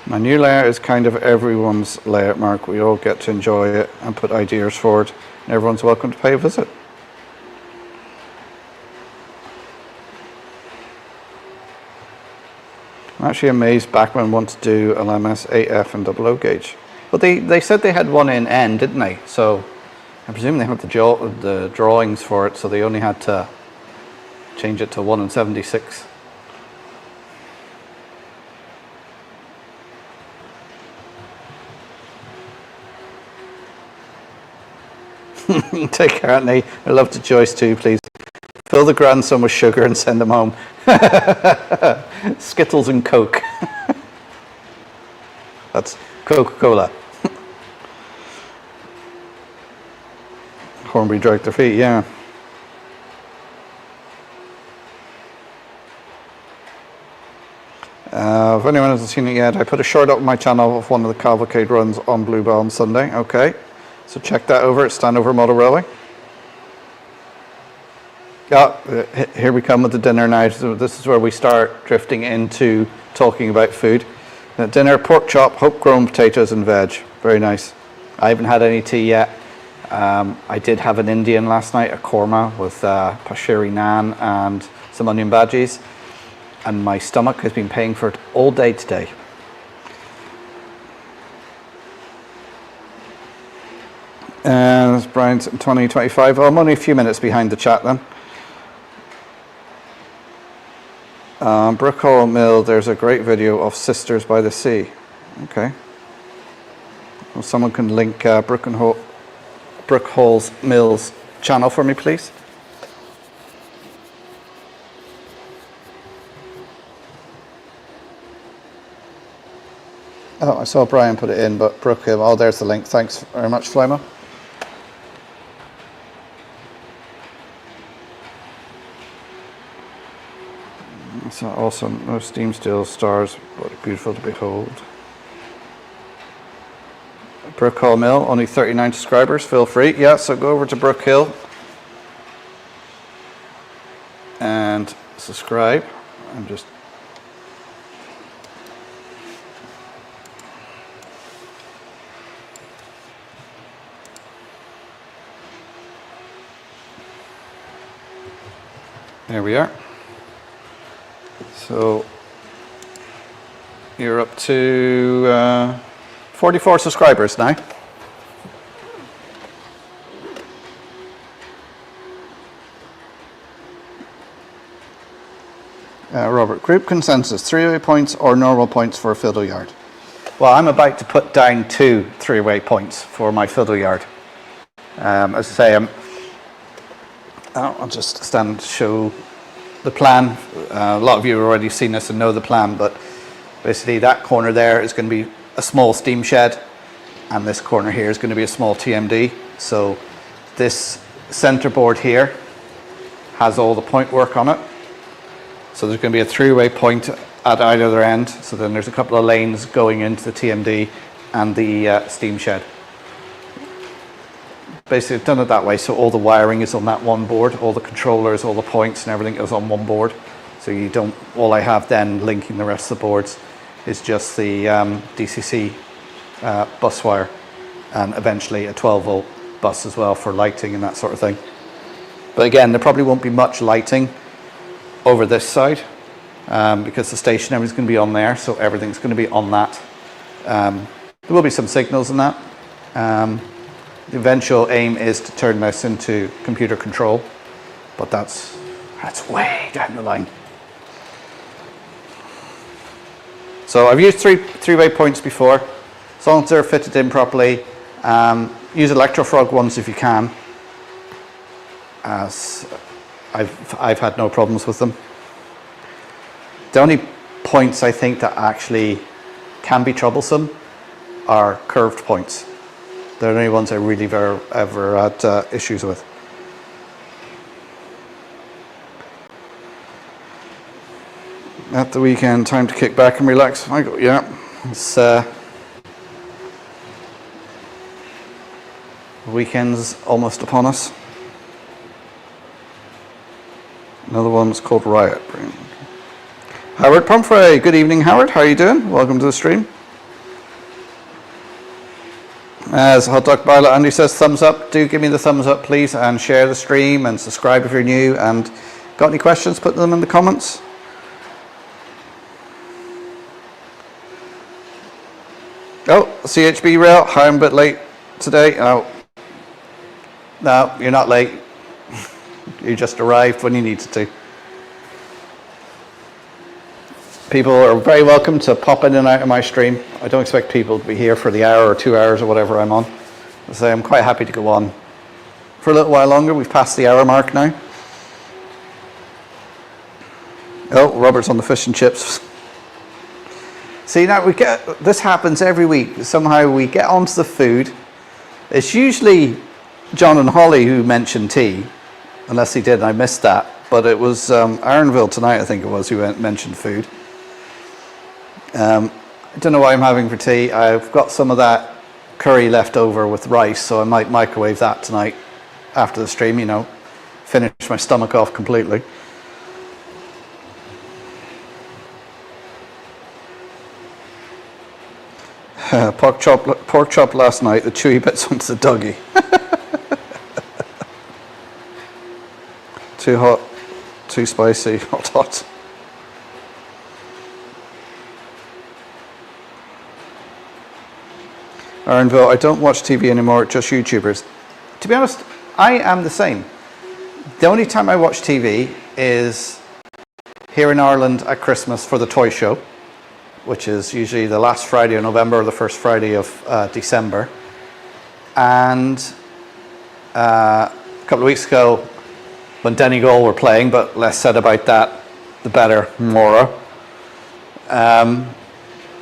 My new layout is kind of everyone's layout, Mark. We all get to enjoy it and put ideas forward, and everyone's welcome to pay a visit. I'm actually amazed Backman wanted to do LMS 8F and 00 gauge. But they said they had one in N, didn't they? So I presume they had the drawings for it, so they only had to change it to 1 in 76. Take care, Anthony. I love to Joyce too, please. Fill the grandson with sugar and send him home. Skittles and Coke. That's Coca-Cola. Hornby dragged their feet, yeah. If anyone hasn't seen it yet, I put a short up on my channel of one of the cavalcade runs on Bluebell on Sunday. Okay. So check that over at Standover Model Railway. Here we come with the dinner now. So this is where we start drifting into talking about food. Dinner, pork chop, hope-grown potatoes and veg. Very nice. I haven't had any tea yet. I did have an Indian last night, a korma with pashiri naan and some onion bhajis. And my stomach has been paying for it all day today. That's Brian's 2025. Well, I'm only a few minutes behind the chat then. Brookhall Mill, there's a great video of Sisters by the Sea. Okay. Well, someone can link Brookhall's Mill's channel for me, please. Oh, I saw Brian put it in, but Brookhill, oh, there's the link. Thanks very much, Flymo. It's awesome. No steam still stars, but beautiful to behold. Brookhall Mill, only 39 subscribers, feel free. Yeah, so go over to Brookhill and subscribe. I'm just there we are. So you're up to 44 subscribers now. Robert, group consensus, 3-way points or normal points for a fiddle yard? Well, I'm about to put down 2 3-way points for my fiddle yard. As I say, I'll just stand to show the plan. A lot of you have already seen this and know the plan, but basically that corner there is going to be a small steam shed, and this corner here is going to be a small TMD. So this center board here has all the point work on it. So there's going to be a three-way point at either end. So then there's a couple of lanes going into the TMD and the steam shed. Basically, I've done it that way, so all the wiring is on that one board, all the controllers, all the points and everything is on one board. So you don't, all I have then linking the rest of the boards is just the DCC bus wire, and eventually a 12-volt bus as well for lighting and that sort of thing. But again, there probably won't be much lighting over this side because the stationary is going to be on there, so everything's going to be on that. There will be some signals in that. The eventual aim is to turn this into computer control, but that's way down the line. So I've used three-way points before, as long as they're fitted in properly. Use electrofrog ones if you can, as I've had no problems with them. The only points I think that actually can be troublesome are curved points. They're the only ones I really ever had issues with. At the weekend, time to kick back and relax. I go, yeah. It's weekend's almost upon us. Another one's called Riot. Howard Pumphrey. Good evening, Howard. How are you doing? Welcome to the stream. As Hot Dog Barla Andy says, thumbs up. Do give me the thumbs up, please, and share the stream and subscribe if you're new. And got any questions? Put them in the comments. Oh, CHB Rail. I'm a bit late today. Oh, no, you're not late. You just arrived when you needed to. People are very welcome to pop in and out of my stream. I don't expect people to be here for the hour or 2 hours or whatever I'm on. So I'm quite happy to go on for a little while longer. We've passed the hour mark now. Oh, Robert's on the fish and chips. See, now this happens every week. Somehow we get onto the food. It's usually John and Holly who mention tea, unless he did and I missed that. But it was Aaronville tonight, I think it was, who mentioned food. I don't know what I'm having for tea. I've got some of that curry left over with rice, so I might microwave that tonight after the stream, you know, finish my stomach off completely. Pork chop last night, the chewy bits onto the doggy. Too hot, too spicy, hot. Aaronville, I don't watch TV anymore, just YouTubers. To be honest, I am the same. The only time I watch TV is here in Ireland at Christmas for the toy show, which is usually the last Friday of November or the first Friday of December. And a couple of weeks ago, when Donegal were playing, but less said about that, the better, more.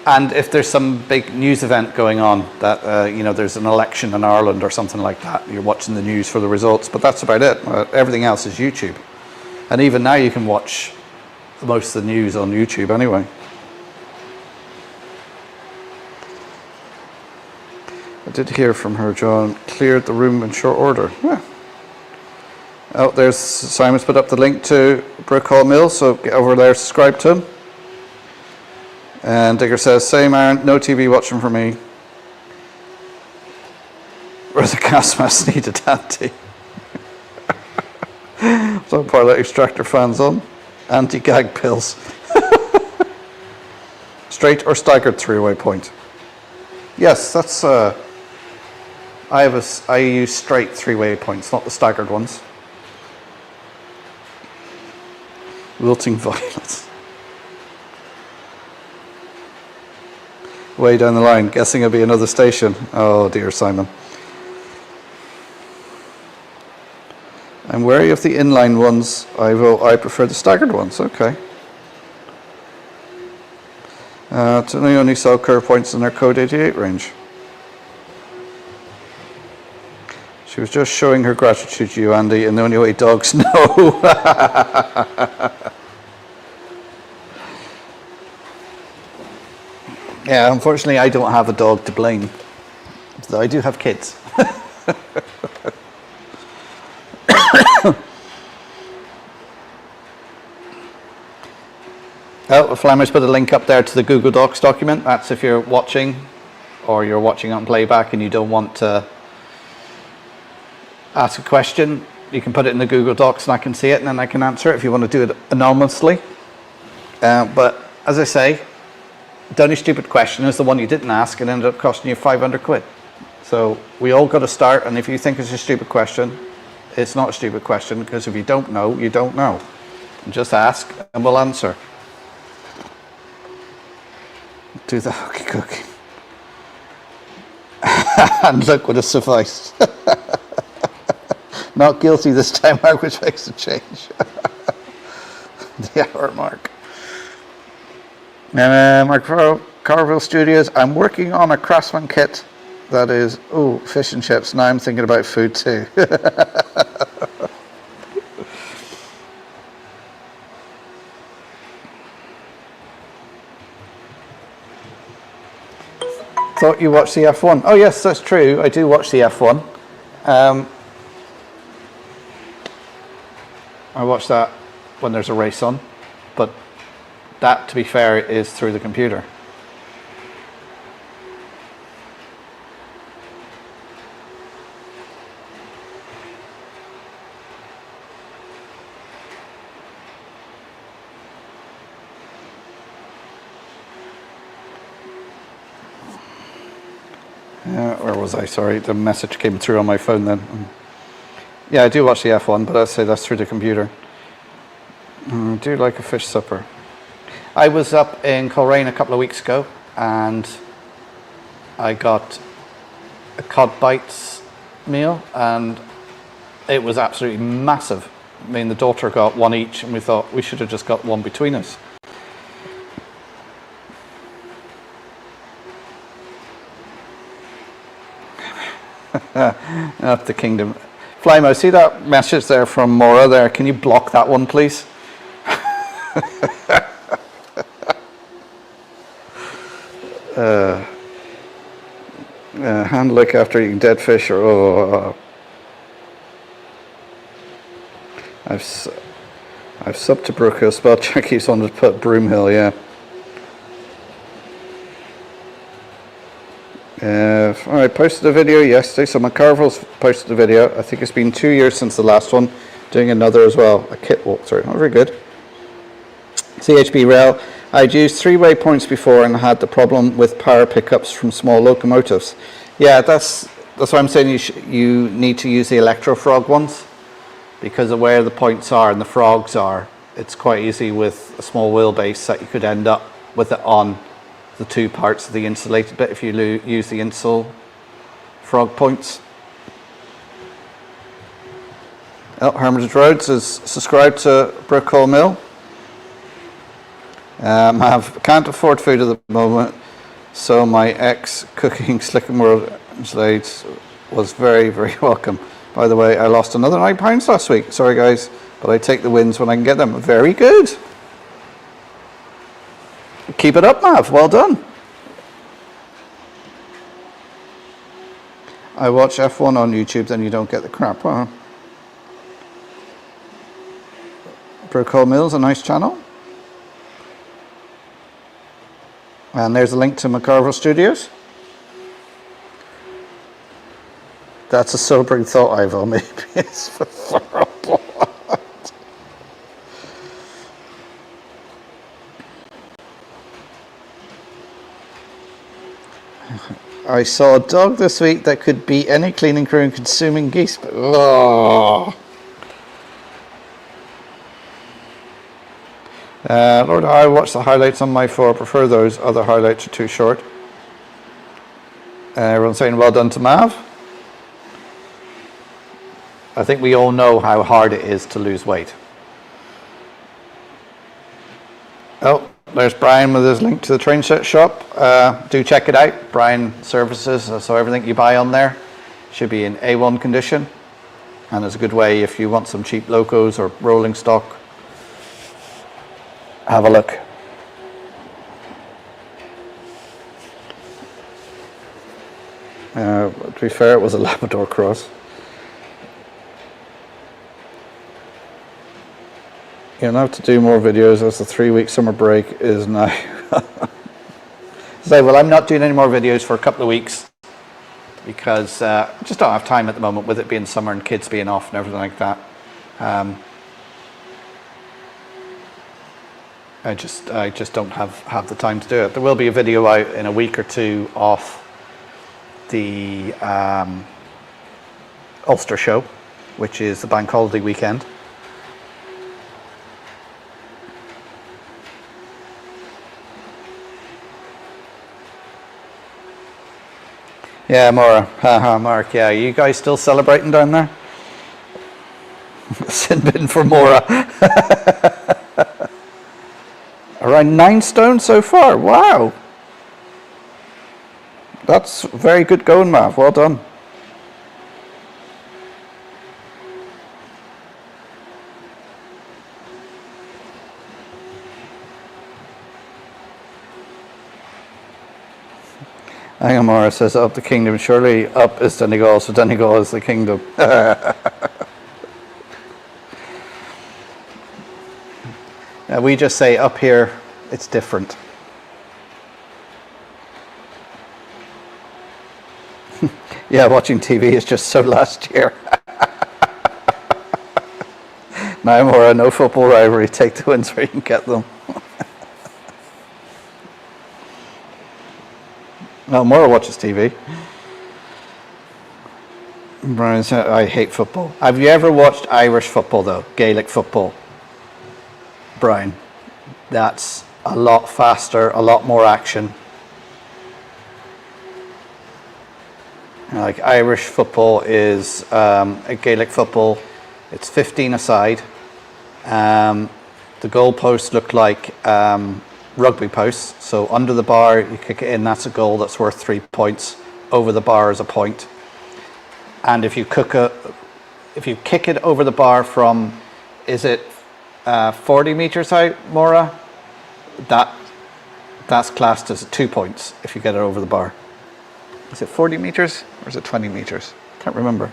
And if there's some big news event going on, that you know, there's an election in Ireland or something like that, you're watching the news for the results, but that's about it. Everything else is YouTube. And even now you can watch most of the news on YouTube anyway. I did hear from her, John cleared the room in short order. Yeah. Oh, there's Simon's put up the link to Brookhall Mill, so get over there, subscribe to him. And Digger says, same Aaron, no TV watching for me. Where's the gas mask needed, Auntie? So Pilot Extractor fans on. Anti-gag pills. Straight or staggered three-way point? Yes, that's I use straight three-way points, not the staggered ones. Wilting violets. Way down the line, guessing it'll be another station. Oh dear, Simon. I'm wary of the inline ones. I prefer the staggered ones. Okay. They only sell curve points in their Code 88 range. She was just showing her gratitude to you, Andy, in the only way dogs know. Yeah, unfortunately, I don't have a dog to blame, though I do have kids. Oh, Flammer's put a link up there to the Google Docs document. That's if you're watching, or you're watching on playback and you don't want to ask a question, you can put it in the Google Docs and I can see it and then I can answer it if you want to do it anonymously. But as I say, the only stupid question is the one you didn't ask and ended up costing you 500 quid. So we all got to start, and if you think it's a stupid question, it's not a stupid question, because if you don't know, you don't know. Just ask and we'll answer. Do the hokey cookie. And look what has sufficed. Not guilty this time, Mark, which makes a change. The hour mark. Mark Carville Studios. I'm working on a Craftsman kit that is, fish and chips. Now I'm thinking about food too. Thought you watched the F1. Oh yes, that's true. I do watch the F1. I watch that when there's a race on, but that, to be fair, is through the computer. Where was I? Sorry, the message came through on my phone then. Yeah, I do watch the F1, but I'd say that's through the computer. I do like a fish supper. I was up in Coleraine a couple of weeks ago and I got a cod bites meal and it was absolutely massive. Me and the daughter got one each and we thought we should have just got one between us. Up the kingdom. Flymo, see that message there from Maura there? Can you block that one, please? Hand lick after eating dead fish, or I've subbed to Brookhill. Spell check keeps on to put Broomhill, yeah. I posted a video yesterday, so McCarville's posted a video. I think it's been 2 years since the last one. Doing another as well, a kit walkthrough. Oh, very good. CHB Rail. I'd used three-way points before and had the problem with power pickups from small locomotives. Yeah, that's why I'm saying you need to use the electro-frog ones, because of where the points are and the frogs are. It's quite easy with a small wheelbase that you could end up with it on the two parts of the insulated bit if you use the insul frog points. Hermitage Roads is subscribed to Brookhall Mill. Can't afford food at the moment, so my ex-cooking Slickham World Slades was very, very welcome. By the way, I lost another £9 last week. Sorry guys, but I take the wins when I can get them. Very good. Keep it up, Mav. Well done. I watch F1 on YouTube, then you don't get the crap. Wow. Brookhall Mill's a nice channel. And there's a link to McCarville Studios. That's a sobering thought, Ivo. Maybe it's preferable. I saw a dog this week that could beat any cleaning crew in consuming geese. But, oh. Lord, I watch the highlights on my phone. I prefer those. Other highlights are too short. Everyone's saying well done to Mav. I think we all know how hard it is to lose weight. Oh, there's Brian with his link to the train set shop. Do check it out. Brian services, so everything you buy on there should be in A1 condition. And it's a good way if you want some cheap locos or rolling stock. Have a look. To be fair, it was a Labrador cross. You'll have to do more videos as the 3-week summer break is now. Say, well, I'm not doing any more videos for a couple of weeks because I just don't have time at the moment with it being summer and kids being off and everything like that. I just don't have the time to do it. There will be a video out in a week or two off the Ulster show, which is the bank holiday weekend. Yeah, Maura. Haha, Mark. Yeah, you guys still celebrating down there? Sin bin for Maura. Around 9 stone so far. Wow. That's very good going, Mav. Well done. Hang on, Maura says up the kingdom. Surely up is Donegal, so Donegal is the kingdom. We just say up here, it's different. Yeah, watching TV is just so last year. Now, Maura, no football rivalry. Take the wins where you can get them. No, Maura watches TV. Brian said, I hate football. Have you ever watched Irish football, though? Gaelic football? Brian, that's a lot faster, a lot more action. Like Irish football is a Gaelic football. It's 15 aside. The goalposts look like rugby posts. So under the bar, you kick it in. That's a goal that's worth 3 points. Over the bar is a point. And if you kick it over the bar from, is it 40 meters out, Maura? That's classed as 2 points if you get it over the bar. Is it 40 meters or is it 20 meters? Can't remember.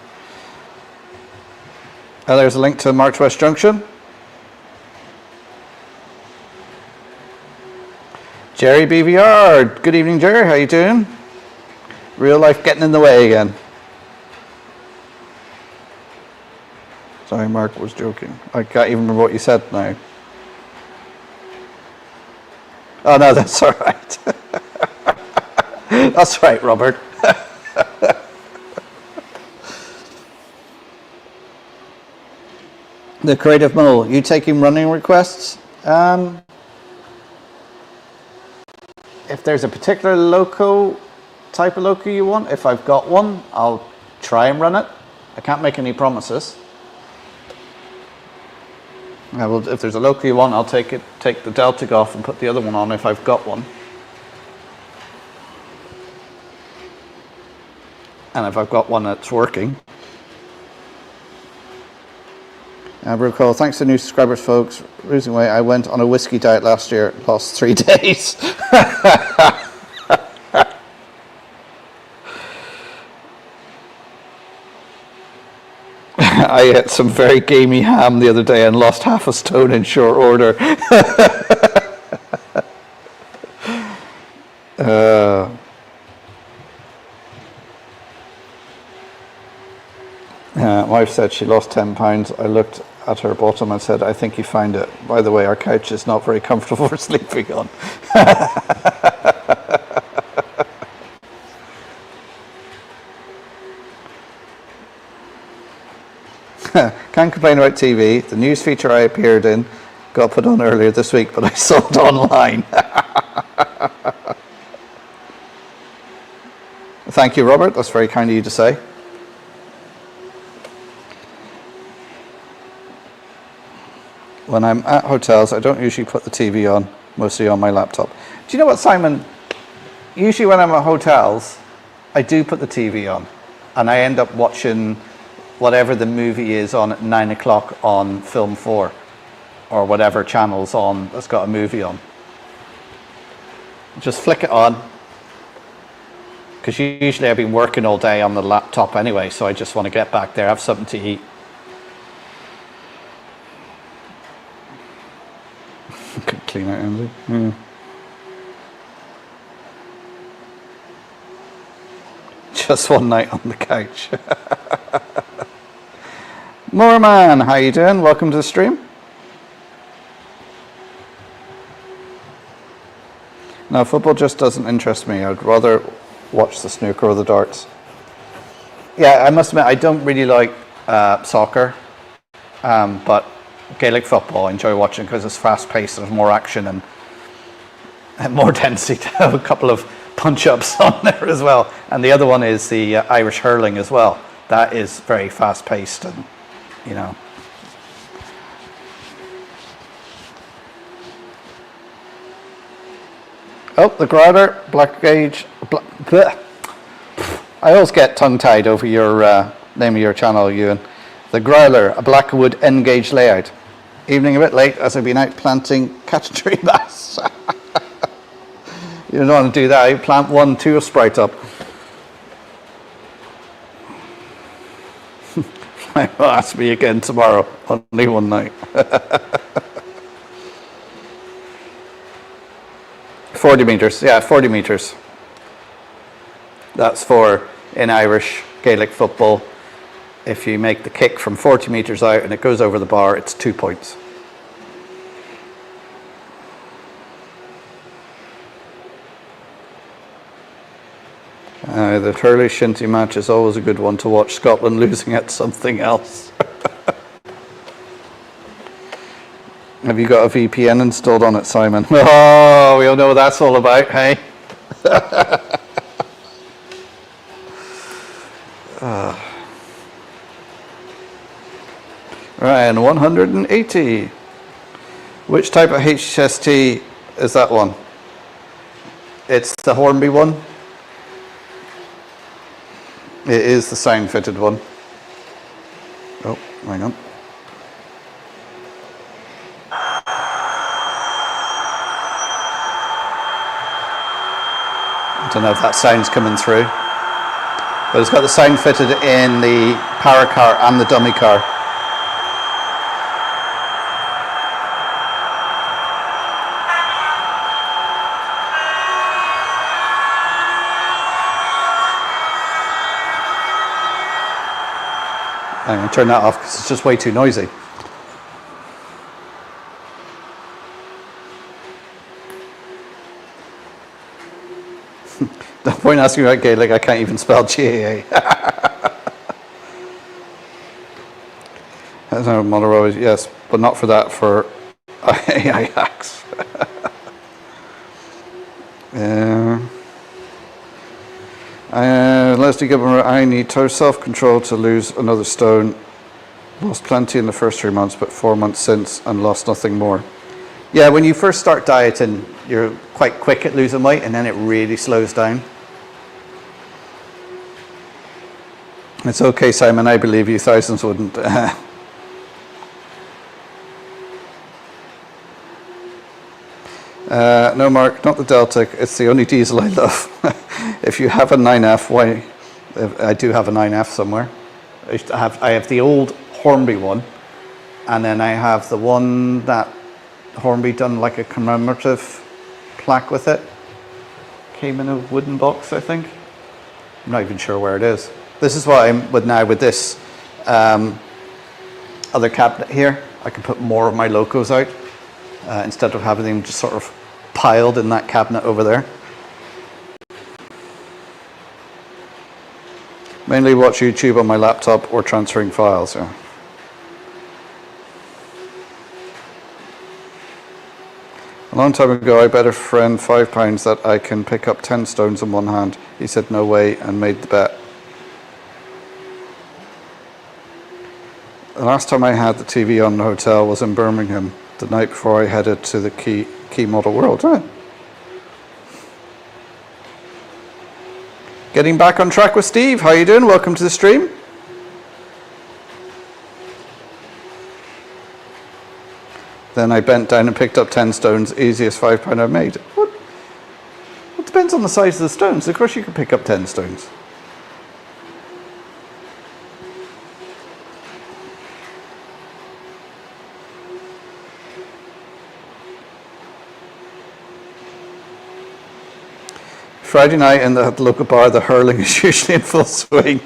There's a link to March West Junction. Jerry BVR. Good evening, Jerry. How you doing? Real life getting in the way again. Sorry, Mark was joking. I can't even remember what you said now. Oh, no, that's all right. That's right, Robert. The Creative Mole, you taking running requests? If there's a particular type of loco you want, if I've got one, I'll try and run it. I can't make any promises. If there's a loco you want, I'll take the Deltic off and put the other one on if I've got one. And if I've got one that's working. Brooke, thanks to new subscribers, folks. Losing weight, I went on a whiskey diet last year, lost 3 days. I ate some very gamey ham the other day and lost half a stone in short order. Wife said she lost 10 pounds. I looked at her bottom and said, I think you found it. By the way, our couch is not very comfortable for sleeping on. Can't complain about TV. The news feature I appeared in got put on earlier this week, but I saw it online. Thank you, Robert. That's very kind of you to say. When I'm at hotels, I don't usually put the TV on. mostly on my laptop. Do you know what, Simon? Usually when I'm at hotels, I do put the TV on, and I end up watching whatever the movie is on at 9 o'clock on Film 4, or whatever channel's on that's got a movie on. Just flick it on, because usually I've been working all day on the laptop anyway, so I just want to get back there, have something to eat. Could clean out Emily. Yeah. Just one night on the couch. Moorman, how you doing? Welcome to the stream. No, football just doesn't interest me. I'd rather watch the snooker or the darts. Yeah, I must admit, I don't really like soccer, but Gaelic football I enjoy watching because it's fast-paced and there's more action and more tendency to have a couple of punch-ups on there as well. And the other one is the Irish hurling as well. That is very fast-paced and, you know. Oh, the Growler, Black Gauge. I always get tongue-tied over your name of your channel, Ewan. The Growler, a Blackwood N-gauge layout. Evening a bit late as I've been out planting catch-tree bass. You don't want to do that. You plant 1, 2 will sprout up. Will ask me again tomorrow. Only one night. 40 meters. Yeah, 40 meters. That's for, in Irish Gaelic football, if you make the kick from 40 meters out and it goes over the bar, it's 2 points. The Hurley Shinty match is always a good one to watch. Scotland losing at something else. Have you got a VPN installed on it, Simon? Oh, we all know what that's all about, hey? Ryan, 180. Which type of HST is that one? It's the Hornby one. It is the sound fitted one. Oh, hang on. I don't know if that sound's coming through. But it's got the sound fitted in the power car and the dummy car. I'm going to turn that off because it's just way too noisy. No point asking about Gaelic, I can't even spell GAA. That's no Monroe, yes, but not for that, for AI hacks. Leslie Gibbon, I need total self-control to lose another stone. Lost plenty in the first 3 months, but 4 months since, and lost nothing more. Yeah, when you first start dieting, you're quite quick at losing weight, and then it really slows down. It's okay, Simon, I believe you, thousands wouldn't. No, Mark, not the Delta. It's the only diesel I love. If you have a 9F, why? I do have a 9F somewhere. I have the old Hornby one, and then I have the one that Hornby done like a commemorative plaque with it. Came in a wooden box, I think. I'm not even sure where it is. This is what I'm with now with this other cabinet here. I can put more of my locos out instead of having them just sort of piled in that cabinet over there. Mainly watch YouTube on my laptop or transferring files. Yeah. A long time ago, I bet a friend £5 that I can pick up 10 stones in one hand. He said no way and made the bet. The last time I had the TV on in the hotel was in Birmingham. the night before I headed to the key model world. Right. Getting back on track with Steve. How you doing? Welcome to the stream. Then I bent down and picked up 10 stones, easiest £5 I've made. What? It depends on the size of the stones. Of course you can pick up 10 stones. Friday night at the local bar, the hurling is usually in full swing.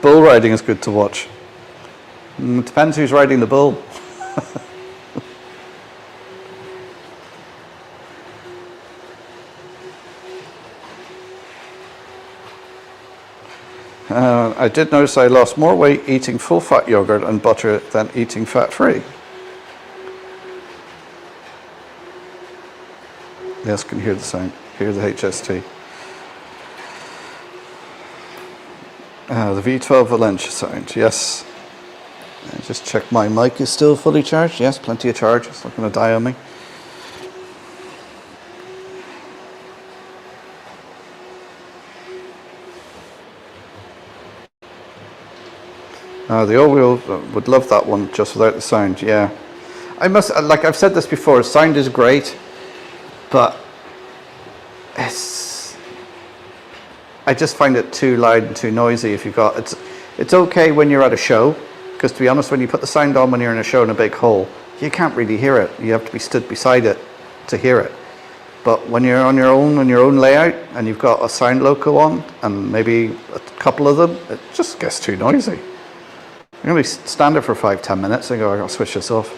Bull riding is good to watch. It depends who's riding the bull. I did notice I lost more weight eating full-fat yogurt and butter than eating fat-free. Yes, can hear the sound. Hear the HST. The V12 Valencia sound. Yes. Just check my mic is still fully charged. Yes, plenty of charge. It's not going to die on me. The all-wheel would love that one just without the sound. Yeah, I must. Like I've said this before, sound is great, but I just find it too loud and too noisy. If you've got it's okay when you're at a show, because to be honest, when you put the sound on when you're in a show in a big hall, you can't really hear it. You have to be stood beside it to hear it. But when you're on your own layout, and you've got a sound loco on, and maybe a couple of them, it just gets too noisy. You're going to stand there for 5-10 minutes and go, I've got to switch this off.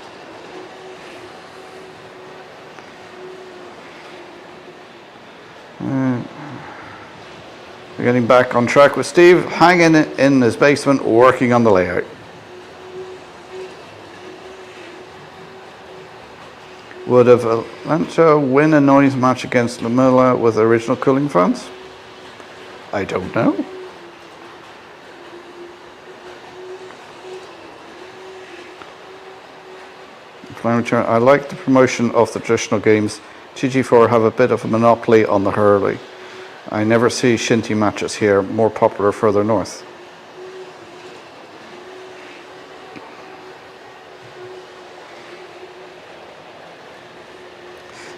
We're getting back on track with Steve, hanging in his basement, working on the layout. Would have Atlanta win a noise match against Lamilla with original cooling fans? I don't know. I like the promotion of the traditional games. TG4 have a bit of a monopoly on the hurley. I never see shinty matches here, more popular further north.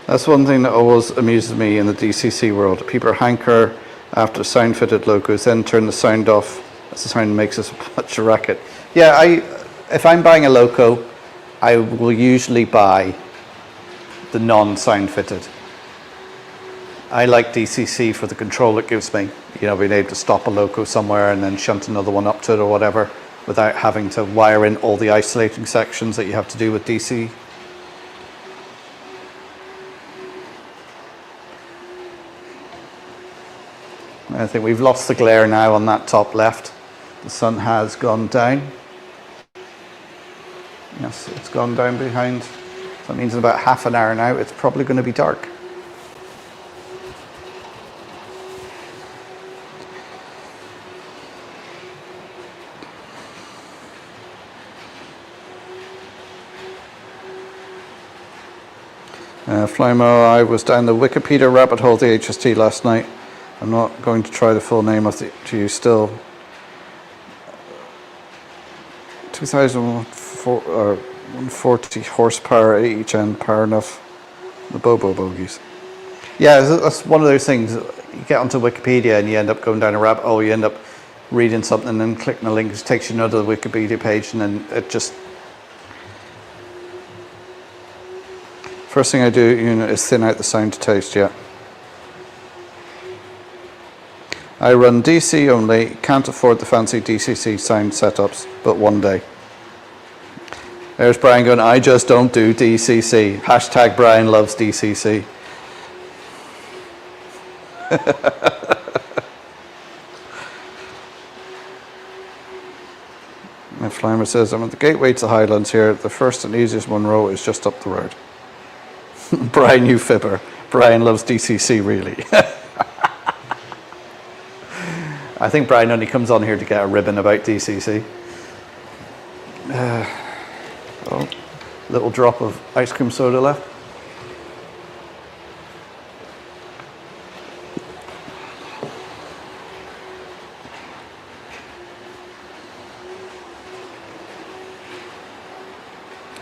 That's one thing that always amuses me in the DCC world. People hanker after sound-fitted logos, then turn the sound off as the sound makes such a racket. Yeah, if I'm buying a loco, I will usually buy the non-sound fitted. I like DCC for the control it gives me. You know, being able to stop a loco somewhere and then shunt another one up to it or whatever, without having to wire in all the isolating sections that you have to do with DC. I think we've lost the glare now on that top left. The sun has gone down. Yes, it's gone down behind. So that means in about half an hour now, it's probably going to be dark. Flymo, I was down the Wikipedia rabbit hole of the HST last night. I'm not going to try the full name of the to you still. 140 horsepower at each end, power enough. The Bobo bogies. Yeah, that's one of those things. You get onto Wikipedia and you end up going down a rabbit hole. You end up reading something and then clicking a link. It takes you another Wikipedia page, and then it just. First thing I do, is thin out the sound to taste. Yeah. I run DC only. Can't afford the fancy DCC sound setups, but one day. There's Brian going, I just don't do DCC. Hashtag Brian loves DCC. My Flymer says, I'm at the gateway to the Highlands here. The first and easiest Monroe is just up the road. Brian, you fibber. Brian loves DCC, really. I think Brian only comes on here to get a ribbon about DCC. Oh, little drop of ice cream soda left.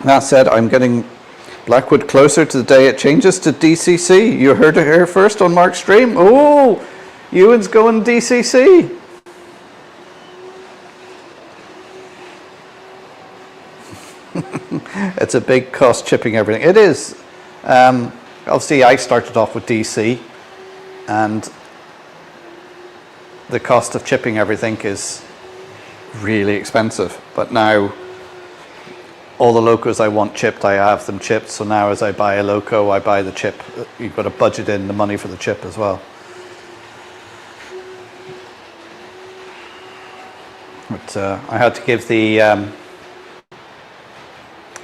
That said, I'm getting Blackwood closer to the day it changes to DCC. You heard it here first on Mark's stream. Oh, Ewan's going DCC. It's a big cost chipping everything. It is. Obviously, I started off with DC, and the cost of chipping everything is really expensive. But now, all the locos I want chipped, I have them chipped. So now as I buy a loco, I buy the chip. You've got to budget in the money for the chip as well. But I had to give the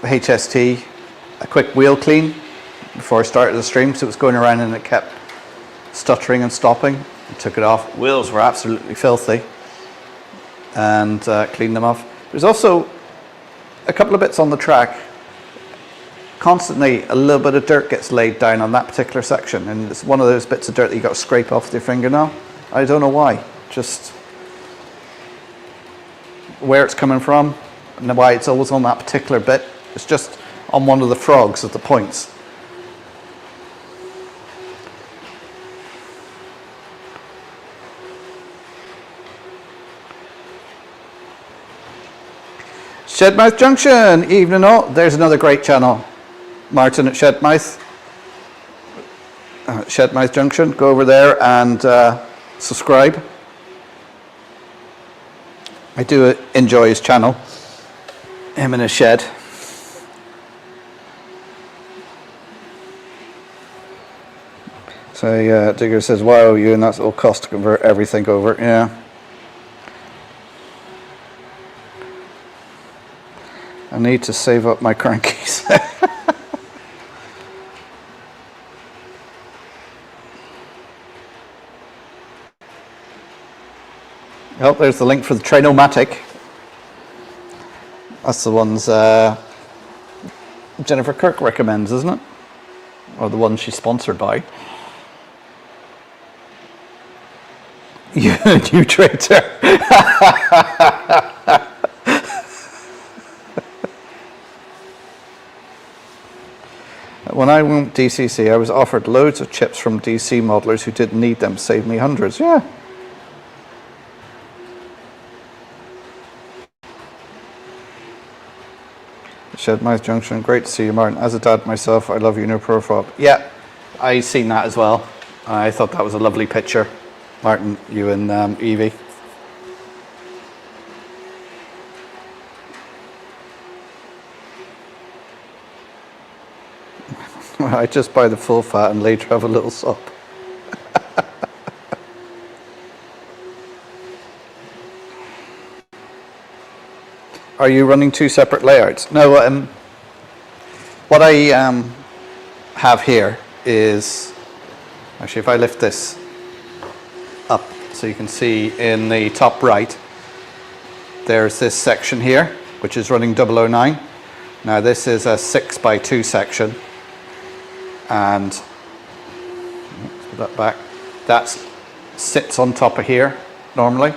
HST a quick wheel clean before I started the stream. So it was going around and it kept stuttering and stopping. I took it off. Wheels were absolutely filthy, and cleaned them off. There's also a couple of bits on the track. Constantly a little bit of dirt gets laid down on that particular section, and it's one of those bits of dirt that you got to scrape off with your fingernail. I don't know why, just where it's coming from and why it's always on that particular bit. It's just on one of the frogs at the points. Shedmouth Junction, evening all. There's another great channel, Martin at Shedmouth. Shedmouth Junction, go over there and subscribe. I do enjoy his channel, him in his shed. So Digger says, wow, you and that's all cost to convert everything over. Yeah. I need to save up my crankies. Oh, there's the link for the Trainomatic. That's the ones Jennifer Kirk recommends, isn't it? Or the one she's sponsored by. You traitor. When I went DCC, I was offered loads of chips from DC modelers who didn't need them, saved me hundreds. Yeah. Shedmouth Junction, great to see you, Martin. As a dad myself, I love your new profile. Yeah, I seen that as well. I thought that was a lovely picture, Martin, you and Evie. I just buy the full fat and later have a little sop. Are you running two separate layouts? No, what I have here is, actually if I lift this up so you can see in the top right, there's this section here which is running 009. Now this is a 6x2 section, and let's put that back. That sits on top of here normally.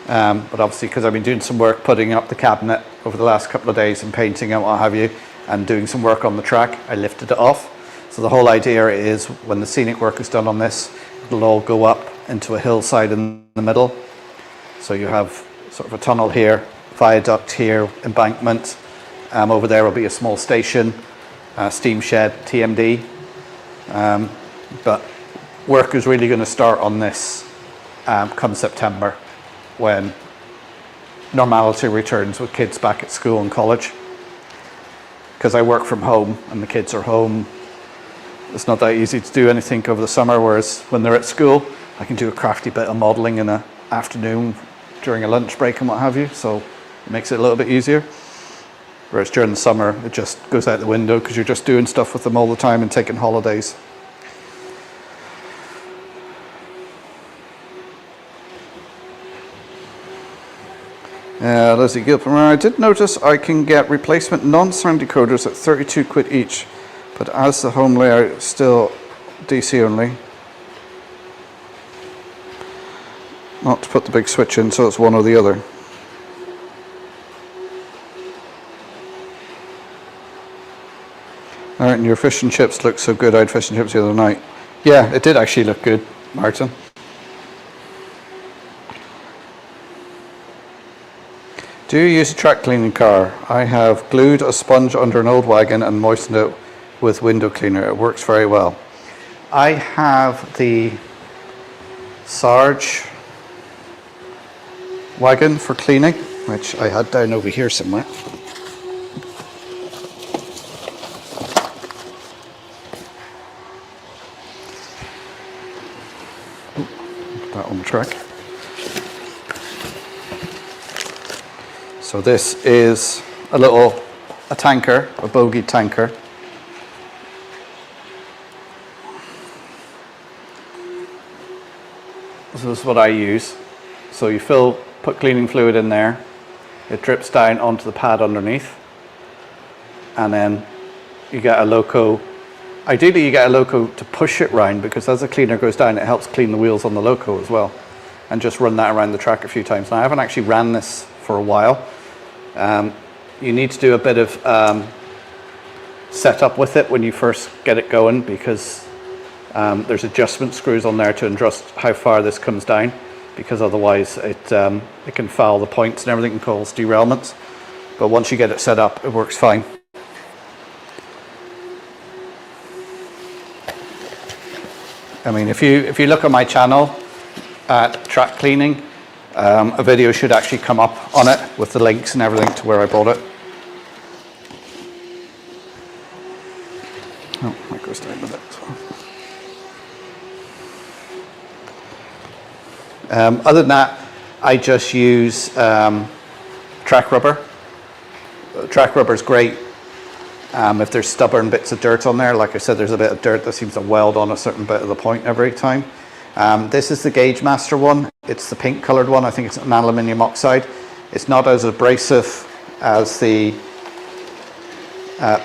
But obviously, because I've been doing some work putting up the cabinet over the last couple of days and painting and what have you, and doing some work on the track, I lifted it off. So the whole idea is when the scenic work is done on this, it'll all go up into a hillside in the middle. So you have sort of a tunnel here, viaduct here, embankment. Over there will be a small station, steam shed, TMD. But work is really going to start on this come September, when normality returns with kids back at school and college. Because I work from home and the kids are home, it's not that easy to do anything over the summer, whereas when they're at school, I can do a crafty bit of modelling in the afternoon during a lunch break and what have you, so it makes it a little bit easier. Whereas during the summer, it just goes out the window because you're just doing stuff with them all the time and taking holidays. Leslie Gilpin, I did notice I can get replacement non-sound decoders at 32 quid each, but as the home layout still DC only. Not to put the big switch in, so it's one or the other. Alright, and your fish and chips look so good. I had fish and chips the other night. Yeah, it did actually look good, Martin. Do you use a track cleaning car? I have glued a sponge under an old wagon and moistened it with window cleaner. It works very well. I have the Sarge wagon for cleaning, which I had down over here somewhere. Put that on the track. So this is a tanker, a bogie tanker. So this is what I use. So you put cleaning fluid in there, it drips down onto the pad underneath, and then you get a loco. Ideally you get a loco to push it round, because as the cleaner goes down it helps clean the wheels on the loco as well, and just run that around the track a few times. Now I haven't actually ran this for a while. You need to do a bit of setup with it when you first get it going, because there's adjustment screws on there to adjust how far this comes down, because otherwise it can foul the points and everything and cause derailments. But once you get it set up, it works fine. I mean, if you look at my channel at track cleaning, a video should actually come up on it with the links and everything to where I bought it. Oh, that goes down with it. Other than that, I just use track rubber. Track rubber is great if there's stubborn bits of dirt on there. Like I said, there's a bit of dirt that seems to weld on a certain bit of the point every time. This is the Gauge Master one. It's the pink coloured one. I think it's an aluminium oxide. It's not as abrasive as the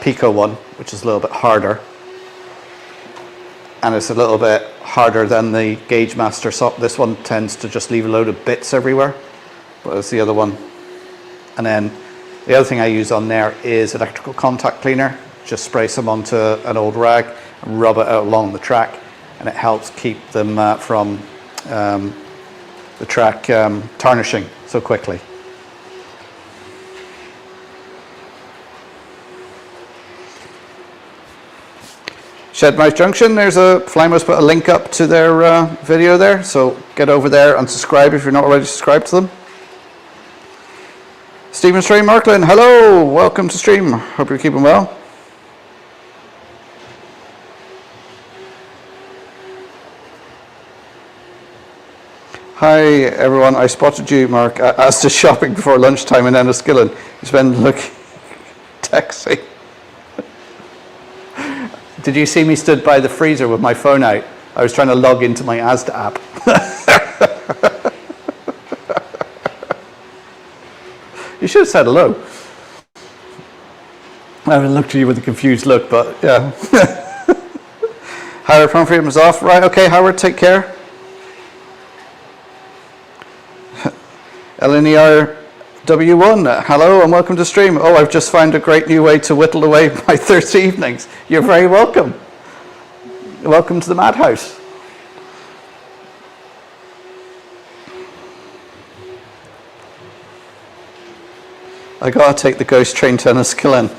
Pico one, which is a little bit harder. And it's a little bit harder than the Gauge Master. So this one tends to just leave a load of bits everywhere, but it's the other one. And then the other thing I use on there is electrical contact cleaner. Just spray some onto an old rag and rub it out along the track, and it helps keep them from the track tarnishing so quickly. Shedmouth Junction, there's Flymo's put a link up to their video there, so get over there and subscribe if you're not already subscribed to them. Stephen Stream Marklin, hello, welcome to stream, hope you're keeping well. Hi everyone, I spotted you, Mark, as to shopping before lunchtime in Enniskillen. You spend looking taxi. Did you see me stood by the freezer with my phone out? I was trying to log into my Asda app. You should have said hello. I looked at you with a confused look, but yeah. Howard from Freedom is off. Right, okay, Howard, take care. LNER W1, hello and welcome to stream. Oh, I've just found a great new way to whittle away my Thursday evenings. You're very welcome. Welcome to the madhouse. I gotta take the ghost train to Enniskillen.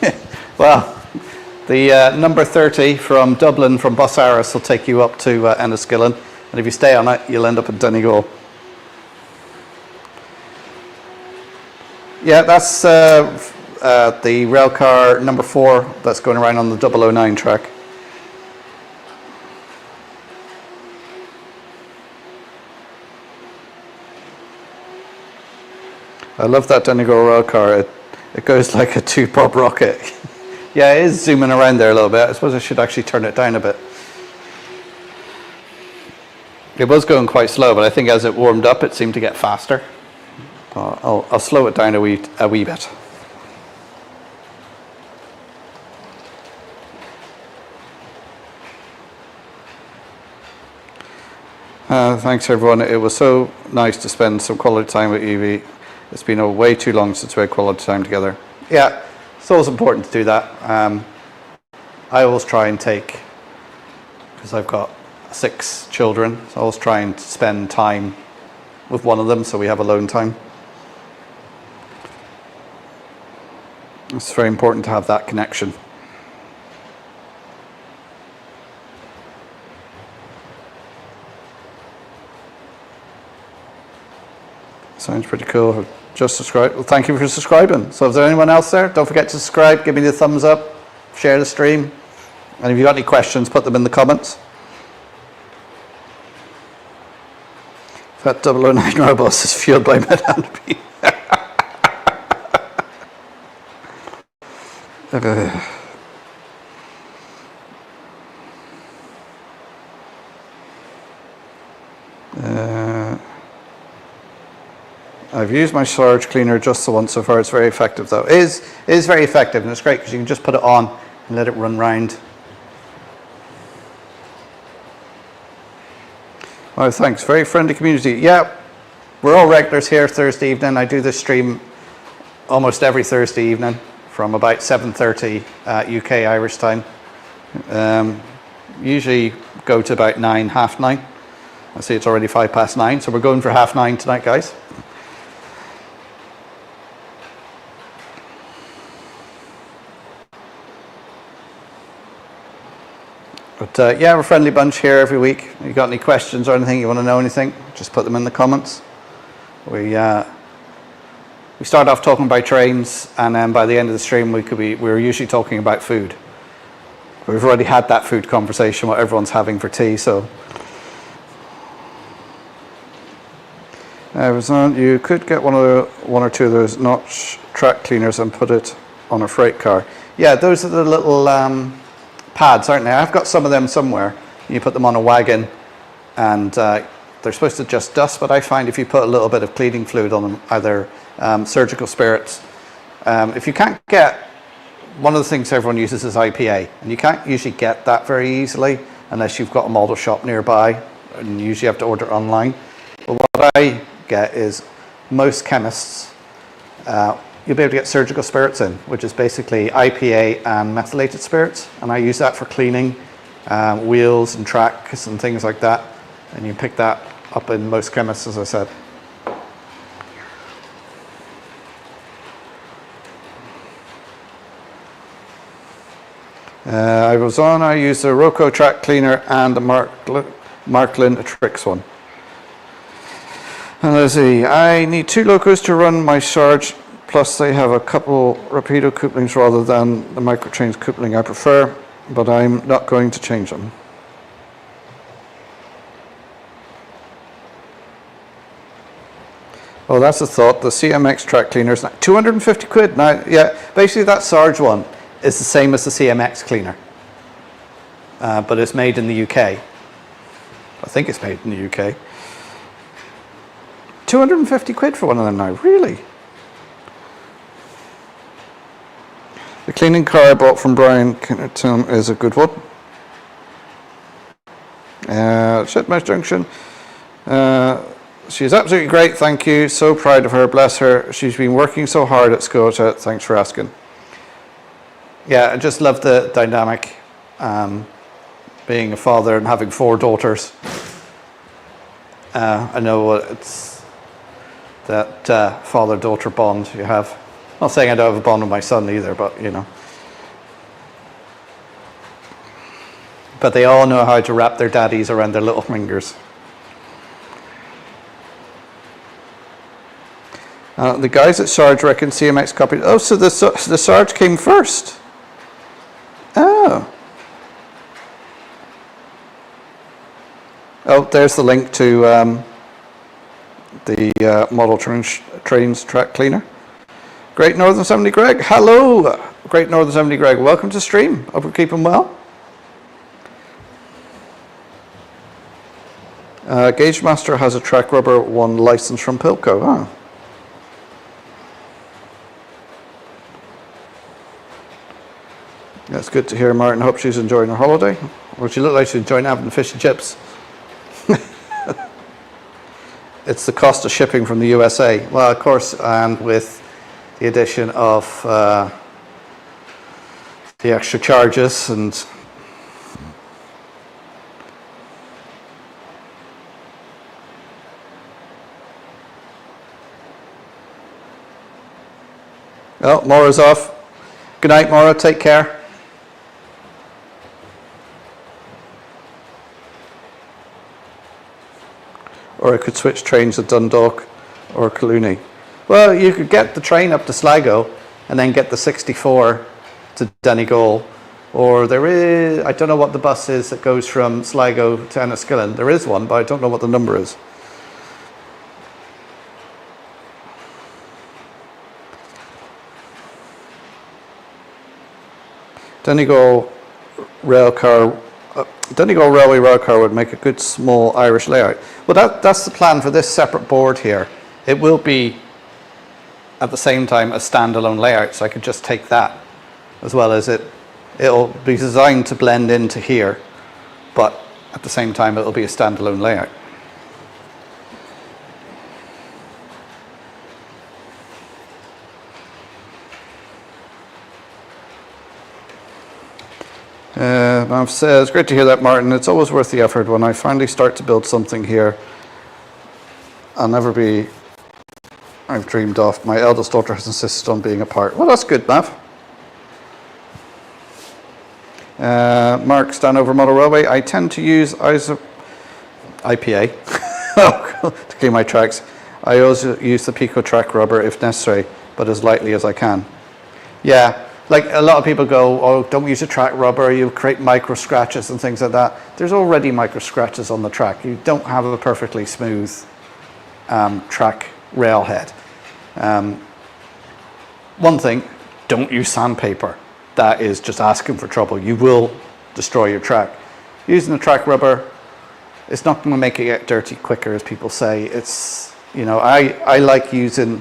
Well, the number 30 from Dublin from Bossaris will take you up to Enniskillen, and if you stay on it, you'll end up at Donegal. Yeah, that's the railcar number 4 that's going around on the 009 track. I love that Donegal railcar. It goes like a 2-pop rocket. Yeah, it is zooming around there a little bit. I suppose I should actually turn it down a bit. It was going quite slow, but I think as it warmed up, it seemed to get faster. I'll slow it down a wee bit. Thanks everyone. It was so nice to spend some quality time with Evie. It's been way too long since we had quality time together. Yeah, it's always important to do that. I always try and take, because I've got 6 children, so I always try and spend time with one of them so we have alone time. It's very important to have that connection. Sounds pretty cool. I've just subscribed. Well, thank you for subscribing. So if there's anyone else there, don't forget to subscribe, give me the thumbs up, share the stream. And if you've got any questions, put them in the comments. That 009 Robos is fueled by Mid-Hand. I've used my storage cleaner just the once so far. It's very effective though. It is very effective, and it's great because you can just put it on and let it run round. Oh, thanks. Very friendly community. Yeah, we're all regulars here Thursday evening. I do this stream almost every Thursday evening from about 7:30 UK Irish time. Usually go to about 9, half 9. I see it's already 9:05, so we're going for 9:30 tonight, guys. But yeah, we're a friendly bunch here every week. If you got any questions or anything, you want to know anything, just put them in the comments. We start off talking about trains, and then by the end of the stream, we're usually talking about food. We've already had that food conversation, what everyone's having for tea. So, you could get one or two of those notch track cleaners and put it on a freight car. Yeah, those are the little pads, aren't they? I've got some of them somewhere. You put them on a wagon, and they're supposed to just dust, but I find if you put a little bit of cleaning fluid on them, either surgical spirits, if you can't get, one of the things everyone uses is IPA, and you can't usually get that very easily unless you've got a model shop nearby, and you usually have to order online. But what I get is most chemists, you'll be able to get surgical spirits in, which is basically IPA and methylated spirits, and I use that for cleaning wheels and tracks and things like that, and you pick that up in most chemists, as I said. I used a Roco track cleaner and a Marklin a Trix one. And let's see, I need 2 locos to run my charge, plus they have a couple Rapido couplings rather than the microtrains coupling I prefer, but I'm not going to change them. Oh, that's a thought. The CMX track cleaner is 250 quid. Now, yeah, basically that Sarge one is the same as the CMX cleaner, but it's made in the UK. I think it's made in the UK. 250 quid for one of them now, really? The cleaning car I bought from Brian is a good one. Shitmesh Junction. She's absolutely great, thank you. So proud of her, bless her. She's been working so hard at Scotia. Thanks for asking. Yeah, I just love the dynamic, being a father and having 4 daughters. I know it's that father-daughter bond you have. Not saying I don't have a bond with my son either, but you know. But they all know how to wrap their daddies around their little fingers. The guys at Sarge reckon CMX copied. Oh, so the Sarge came first. Oh. Oh, there's the link to the model trains track cleaner. Great Northern 70 Greg. Hello, Great Northern 70 Greg. Welcome to stream. Hope you're keeping well. Gauge Master has a track rubber one license from Pilco. Oh. That's good to hear, Martin. Hope she's enjoying her holiday. Or she looked like she's enjoying having the fish and chips. It's the cost of shipping from the USA. Well, of course, and with the addition of the extra charges and oh, Maura's off. Good night, Maura. Take care. Or I could switch trains at Dundalk or Colooney. Well, you could get the train up to Sligo and then get the 64 to Donegal. Or there is, I don't know what the bus is that goes from Sligo to Enniskillen. There is one, but I don't know what the number is. Donegal Railway Railcar would make a good small Irish layout. Well, that's the plan for this separate board here. It will be at the same time a standalone layout, so I could just take that as well as it'll be designed to blend into here, but at the same time it'll be a standalone layout. Mav says, great to hear that, Martin. It's always worth the effort. When I finally start to build something here, I've dreamed of. My eldest daughter has insisted on being a part. Well, that's good, Mav. Mark, Stanover Model Railway. I tend to use IPA to clean my tracks. I also use the Pico track rubber if necessary, but as lightly as I can. Yeah. Like a lot of people go, oh, don't use a track rubber, you create micro scratches and things like that. There's already micro scratches on the track. You don't have a perfectly smooth track railhead. One thing, don't use sandpaper. That is just asking for trouble. You will destroy your track. Using the track rubber, it's not going to make it get dirty quicker, as people say. It's, you know, I like using,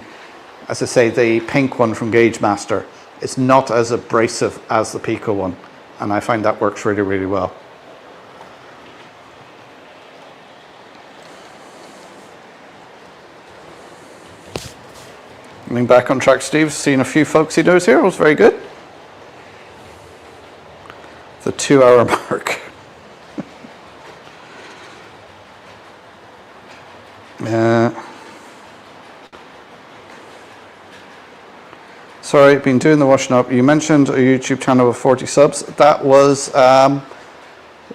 as I say, the pink one from Gauge Master. It's not as abrasive as the Pico one, and I find that works really, really well. Getting back on track, Steve. Seen a few folks he knows here. It was very good. The 2-hour mark. Sorry, been doing the washing up. You mentioned a YouTube channel with 40 subs. That was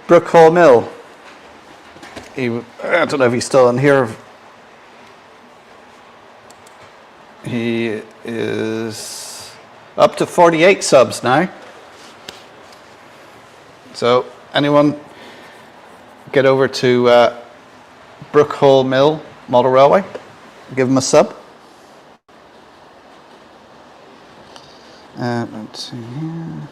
Brook Hall Mill. I don't know if he's still in here. He is up to 48 subs now. So anyone get over to Brook Hall Mill Model Railway, give him a sub. Let's see here.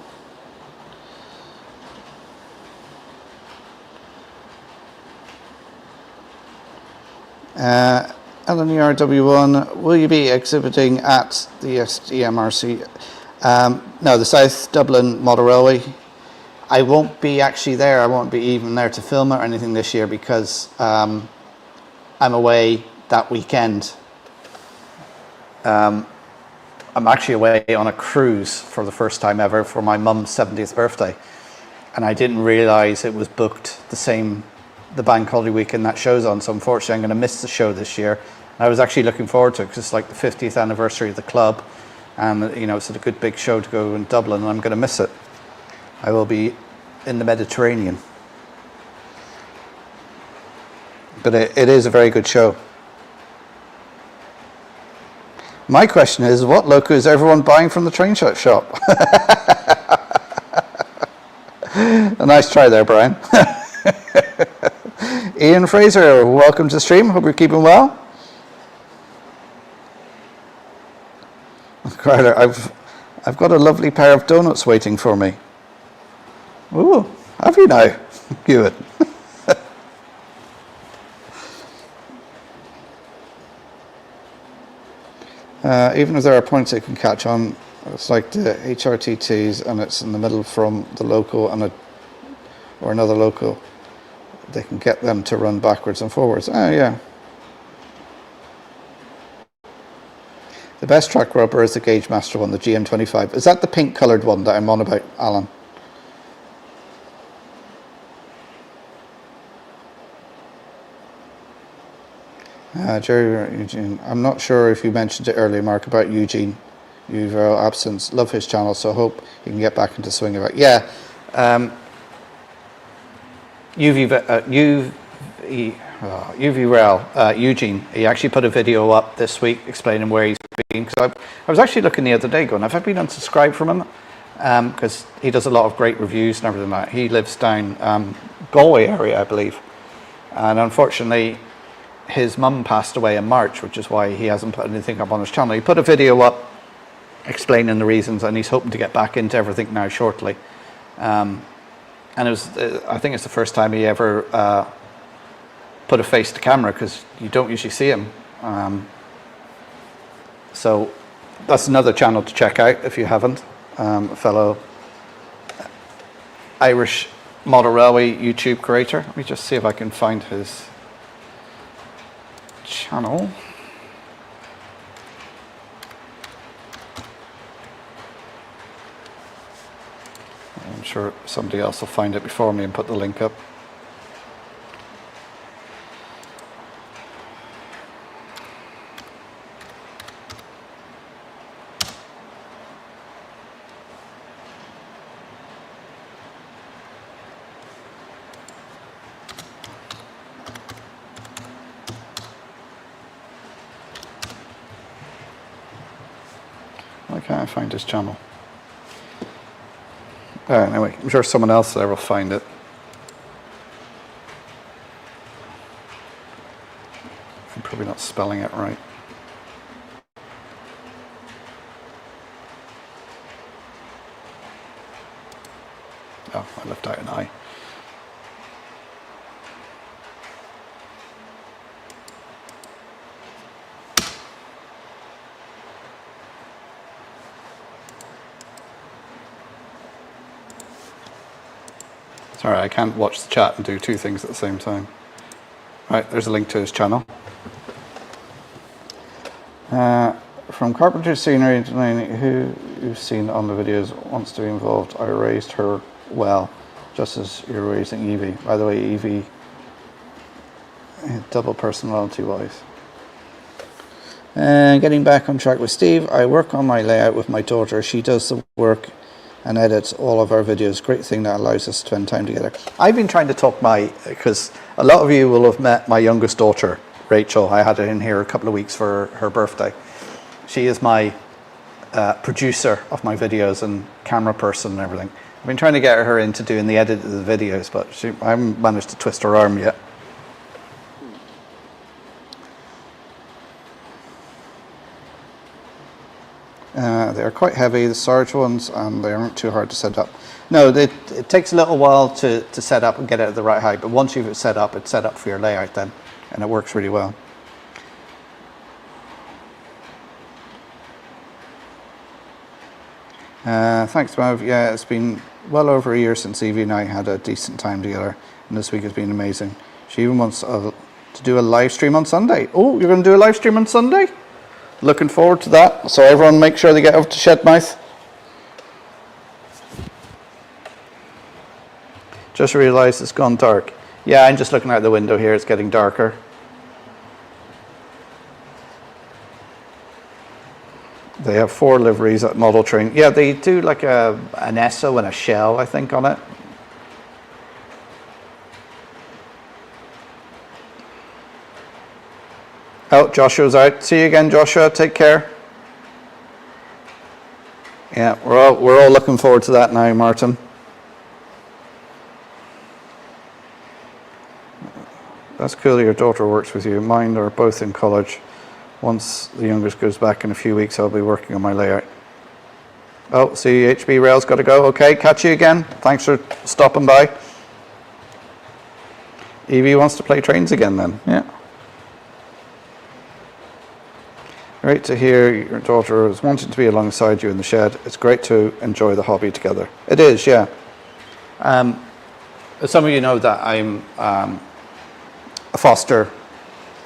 LNERW1, will you be exhibiting at the SDMRC? No, the South Dublin Model Railway. I won't be actually there. I won't be even there to film it or anything this year because I'm away that weekend. I'm actually away on a cruise for the first time ever for my mum's 70th birthday. And I didn't realise it was booked the bank holiday weekend that show's on. So unfortunately, I'm going to miss the show this year. I was actually looking forward to it because it's like the 50th anniversary of the club. And, you know, it's a good big show to go in Dublin, and I'm going to miss it. I will be in the Mediterranean. But it is a very good show. My question is, what loco is everyone buying from the train shop? A nice try there, Brian. Ian Fraser, welcome to the stream. Hope you're keeping well. Carter, I've got a lovely pair of donuts waiting for me. Ooh, have you now? Good. Even if there are points they can catch on, It's like the HRTTs, and it's in the middle from the loco and or another loco. They can get them to run backwards and forwards. Oh yeah. The best track rubber is the Gauge Master one, the GM25. Is that the pink coloured one that I'm on about, Alan? Jerry Eugene, I'm not sure if you mentioned it earlier, Mark, about Eugene. UV absence. Love his channel, so hope he can get back into swing of it. Yeah. UV Rail, Eugene, he actually put a video up this week explaining where he's been. Because I was actually looking the other day going, have I been unsubscribed from him? Because he does a lot of great reviews and everything like that. He lives down Galway area, I believe. And unfortunately, his mum passed away in March, which is why he hasn't put anything up on his channel. He put a video up explaining the reasons, and he's hoping to get back into everything now shortly. And it was, I think it's the first time he ever put a face to camera, because you don't usually see him. So that's another channel to check out if you haven't. A fellow Irish model railway YouTube creator. Let me just see if I can find his channel. I'm sure somebody else will find it before me and put the link up. Why can't I find his channel? Anyway, I'm sure someone else there will find it. I'm probably not spelling it right. Oh, I left out an I. Sorry, I can't watch the chat and do two things at the same time. Right, there's a link to his channel. From Carpenter Scenery, who you've seen on the videos wants to be involved. I raised her well, just as you're raising Evie. By the way, Evie, double personality wise. Getting back on track with Steve, I work on my layout with my daughter. She does the work and edits all of our videos. Great thing that allows us to spend time together. I've been trying to talk because a lot of you will have met my youngest daughter, Rachel. I had her in here a couple of weeks for her birthday. She is my producer of my videos and camera person and everything. I've been trying to get her into doing the edit of the videos, but I haven't managed to twist her arm yet. They're quite heavy, the Sarge ones, and they aren't too hard to set up. No, it takes a little while to set up and get it at the right height, but once you've set up, it's set up for your layout then, and it works really well. Thanks, Mav. Yeah, it's been well over a year since Evie and I had a decent time together, and this week has been amazing. She even wants to do a live stream on Sunday. Oh, you're going to do a live stream on Sunday? Looking forward to that. So everyone make sure they get over to Shedmouth. Just realised it's gone dark. Yeah, I'm just looking out the window here. It's getting darker. They have 4 liveries at Model Train. Yeah, they do like an Esso and a shell, I think, on it. Oh, Joshua's out. See you again, Joshua. Take care. Yeah, we're all looking forward to that now, Martin. That's cool that your daughter works with you. Mine are both in college. Once the youngest goes back in a few weeks, I'll be working on my layout. Oh, see, HB Rail's got to go. Okay, catch you again. Thanks for stopping by. Evie wants to play trains again then. Yeah. Great to hear your daughter is wanting to be alongside you in the shed. It's great to enjoy the hobby together. It is, yeah. Some of you know that I'm a foster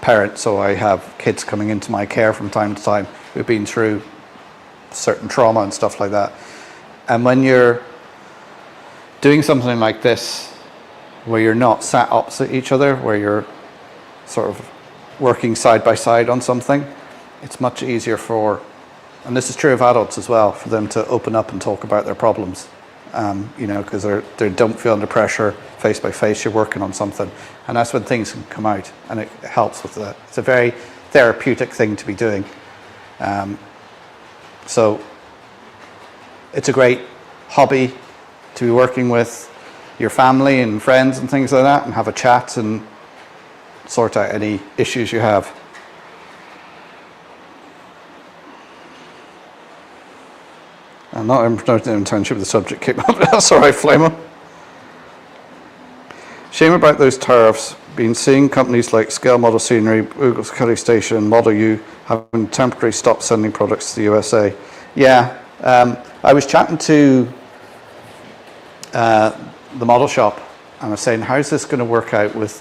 parent, so I have kids coming into my care from time to time who've been through certain trauma and stuff like that. And when you're doing something like this, where you're not sat opposite each other, where you're sort of working side by side on something, it's much easier for, and this is true of adults as well, for them to open up and talk about their problems. You know, because they don't feel under pressure, face by face, you're working on something. And that's when things can come out, and it helps with that. It's a very therapeutic thing to be doing. So it's a great hobby to be working with your family and friends and things like that, and have a chat and sort out any issues you have. I'm not in internship, the subject came up. That's all right, Flamer. Shame about those tariffs. Been seeing companies like Scale Model Scenery, Google's Kelly Station, Model U having temporarily stopped sending products to the USA. Yeah, I was chatting to the model shop, and I was saying, how's this going to work out with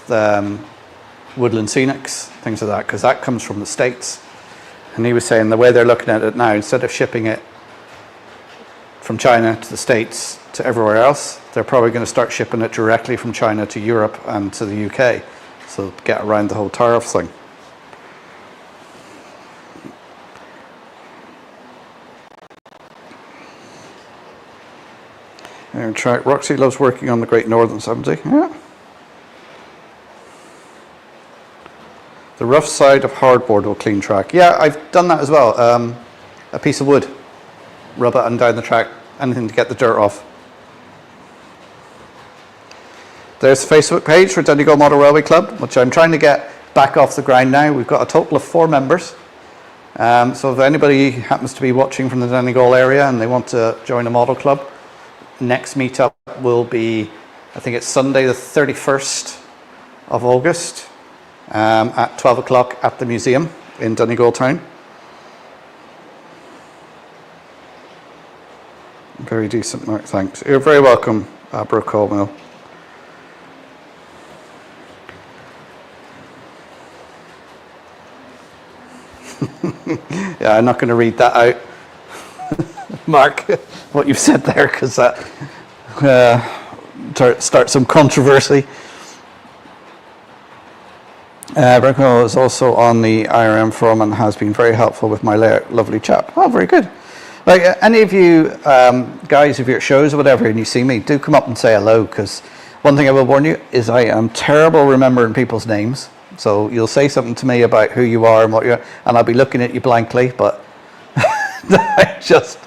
Woodland Scenics, things like that, because that comes from the States. And he was saying the way they're looking at it now, instead of shipping it from China to the States to everywhere else, they're probably going to start shipping it directly from China to Europe and to the UK, so get around the whole tariff thing. Track. Roxy loves working on the Great Northern 70. Yeah. The rough side of hardboard will clean track. Yeah, I've done that as well. A piece of wood, rub it and down the track, anything to get the dirt off. There's the Facebook page for Donegal Model Railway Club, which I'm trying to get back off the ground now. We've got a total of 4 members. So if anybody happens to be watching from the Donegal area and they want to join a model club, next meetup will be, I think it's Sunday the 31st of August at 12 o'clock at the museum in Donegal town. Very decent, Mark, thanks. You're very welcome, Brooke Hallmill. Yeah, I'm not going to read that out, Mark, what you've said there, because that starts some controversy. Brooke is also on the IRM forum and has been very helpful with my lovely chap. Oh, very good. Like any of you guys, if you're at shows or whatever and you see me, do come up and say hello, because one thing I will warn you is I am terrible remembering people's names. So you'll say something to me about who you are and what you're, and I'll be looking at you blankly, but it's just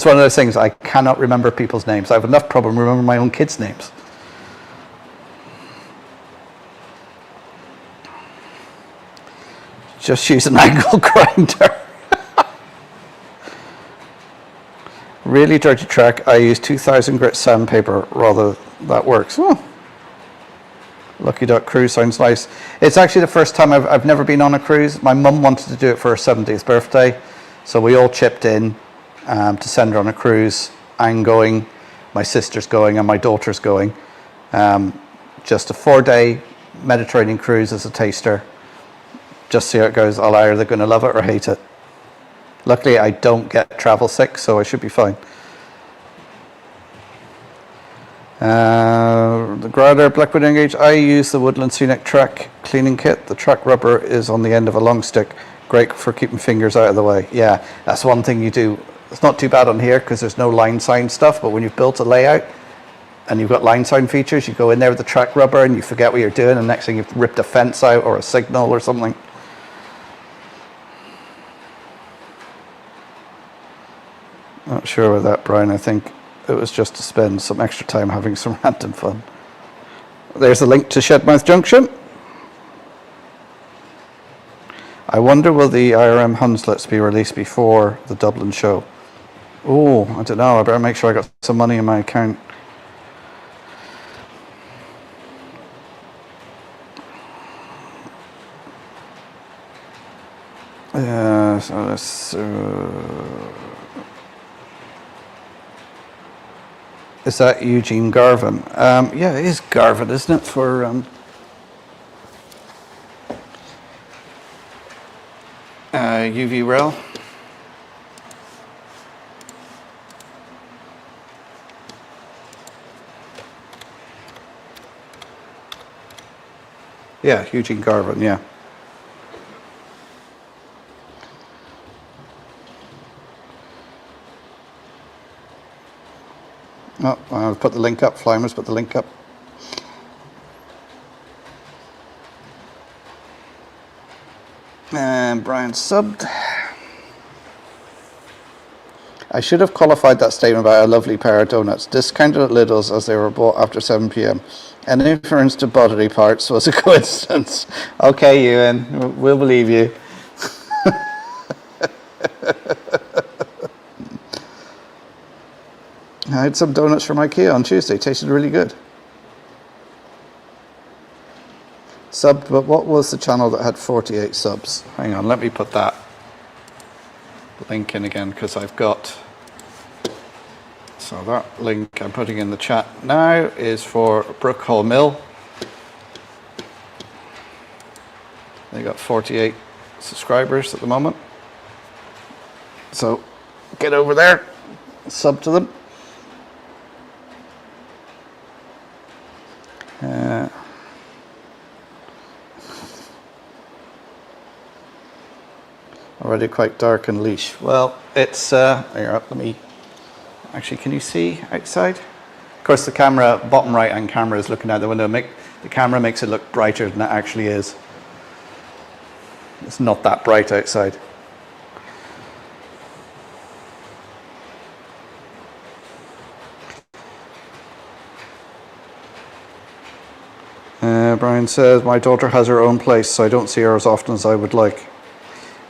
one of those things. I cannot remember people's names. I have enough problem remembering my own kids' names. Just use an angle grinder. Really dirty track. I use 2000 grit sandpaper. Rather, that works. Oh. Lucky Duck cruise sounds nice. It's actually the first time I've never been on a cruise. My mum wanted to do it for her 70th birthday, so we all chipped in to send her on a cruise. I'm going, my sister's going, and my daughter's going. Just a 4-day Mediterranean cruise as a taster. Just see how it goes. I'll either going to love it or hate it. Luckily, I don't get travel sick, so I should be fine. The Grider Blackwood Engage. I use the Woodland Scenic track cleaning kit. The track rubber is on the end of a long stick. Great for keeping fingers out of the way. Yeah, that's one thing you do. It's not too bad on here because there's no line sign stuff, but when you've built a layout and you've got line sign features, you go in there with the track rubber and you forget what you're doing, and next thing you've ripped a fence out or a signal or something. Not sure with that, Brian. I think it was just to spend some extra time having some random fun. There's a link to Shedmouth Junction. I wonder, will the IRM Hunslets be released before the Dublin show? Oh, I don't know. I better make sure I got some money in my account. So this, is that Eugene Garvin? Yeah, it is Garvin, isn't it? For UV Rail. Yeah, Eugene Garvin, yeah. Oh, I'll put the link up. Flymer's put the link up. And Brian subbed. I should have qualified that statement by a lovely pair of donuts, discounted at Lidl's as they were bought after 7 p.m. Any inference to bodily parts was a coincidence. Okay, Ewan, we'll believe you. I had some donuts from IKEA on Tuesday. Tasted really good. Subbed, but what was the channel that had 48 subs? Hang on, let me put that link in again because I've got. So that link I'm putting in the chat now is for Brookhall Mill. They got 48 subscribers at the moment. So get over there, sub to them. Already quite dark and leash. Well, it's here. Let me. Actually, can you see outside? Of course, the camera, bottom right-hand camera, is looking out the window. The camera makes it look brighter than it actually is. It's not that bright outside. Brian says, my daughter has her own place, so I don't see her as often as I would like.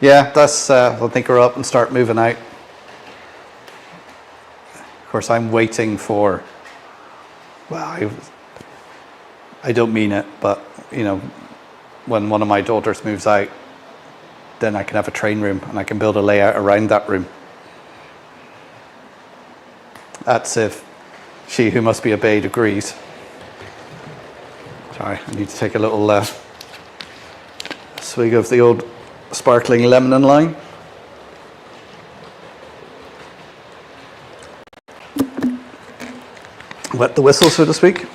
Yeah, that's, I'll think her up and start moving out. Of course, I'm waiting for, well, I don't mean it, but, you know, when one of my daughters moves out, then I can have a train room and I can build a layout around that room. That's if she who must be obeyed agrees. Sorry, I need to take a little swig of the old sparkling lemon and lime. Wet the whistle, so to speak. All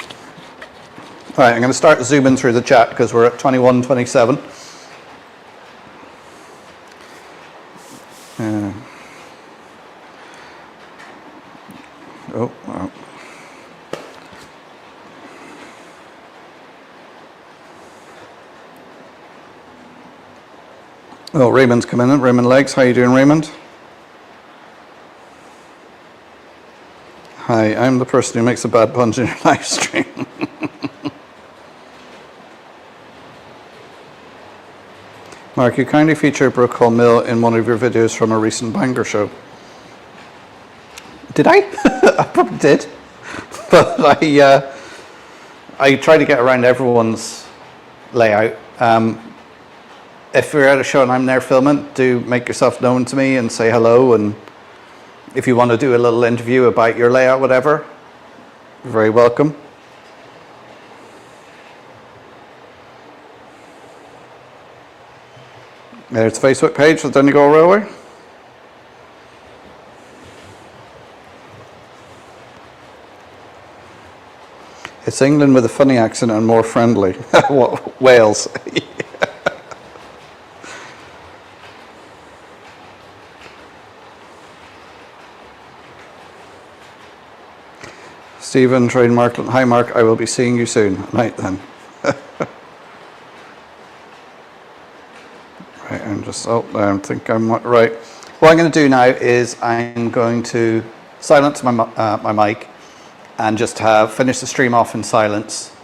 right, I'm going to start zooming through the chat because we're at 21:27. Oh, Raymond's coming in. Raymond Legs, how you doing, Raymond? Hi, I'm the person who makes the bad puns in your live stream. Mark, you kindly featured Brookhall Mill in one of your videos from a recent Bangor show. Did I? I probably did. But I try to get around everyone's layout. If you're at a show and I'm there filming, do make yourself known to me and say hello. And if you want to do a little interview about your layout, whatever, you're very welcome. There's the Facebook page for the Donegal Railway. It's England with a funny accent and more friendly. Wales. Stephen, trademark. Hi, Mark. I will be seeing you soon. Right then. Right, I'm just. Oh, I think I'm right. What I'm going to do now is I'm going to silence my my mic and just finish the stream off in silence.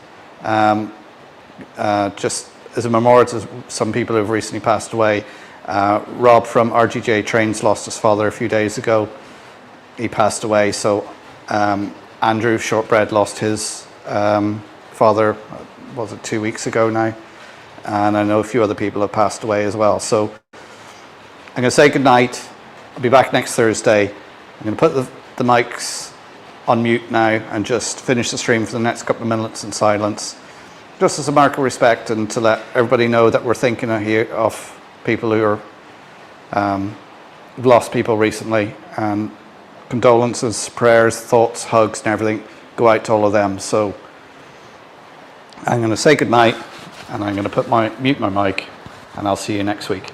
Just as a memorial to some people who have recently passed away. Rob from RGJ Trains lost his father a few days ago. He passed away. So. Andrew Shortbread lost his father, was it 2 weeks ago now? And I know a few other people have passed away as well. So I'm going to say goodnight. I'll be back next Thursday. I'm going to put the mics on mute now and just finish the stream for the next couple of minutes in silence, just as a mark of respect and to let everybody know that we're thinking of people who are who've lost people recently, and condolences, prayers, thoughts, hugs and everything go out to all of them. So I'm going to say goodnight and I'm going to mute my mic, and I'll see you next week.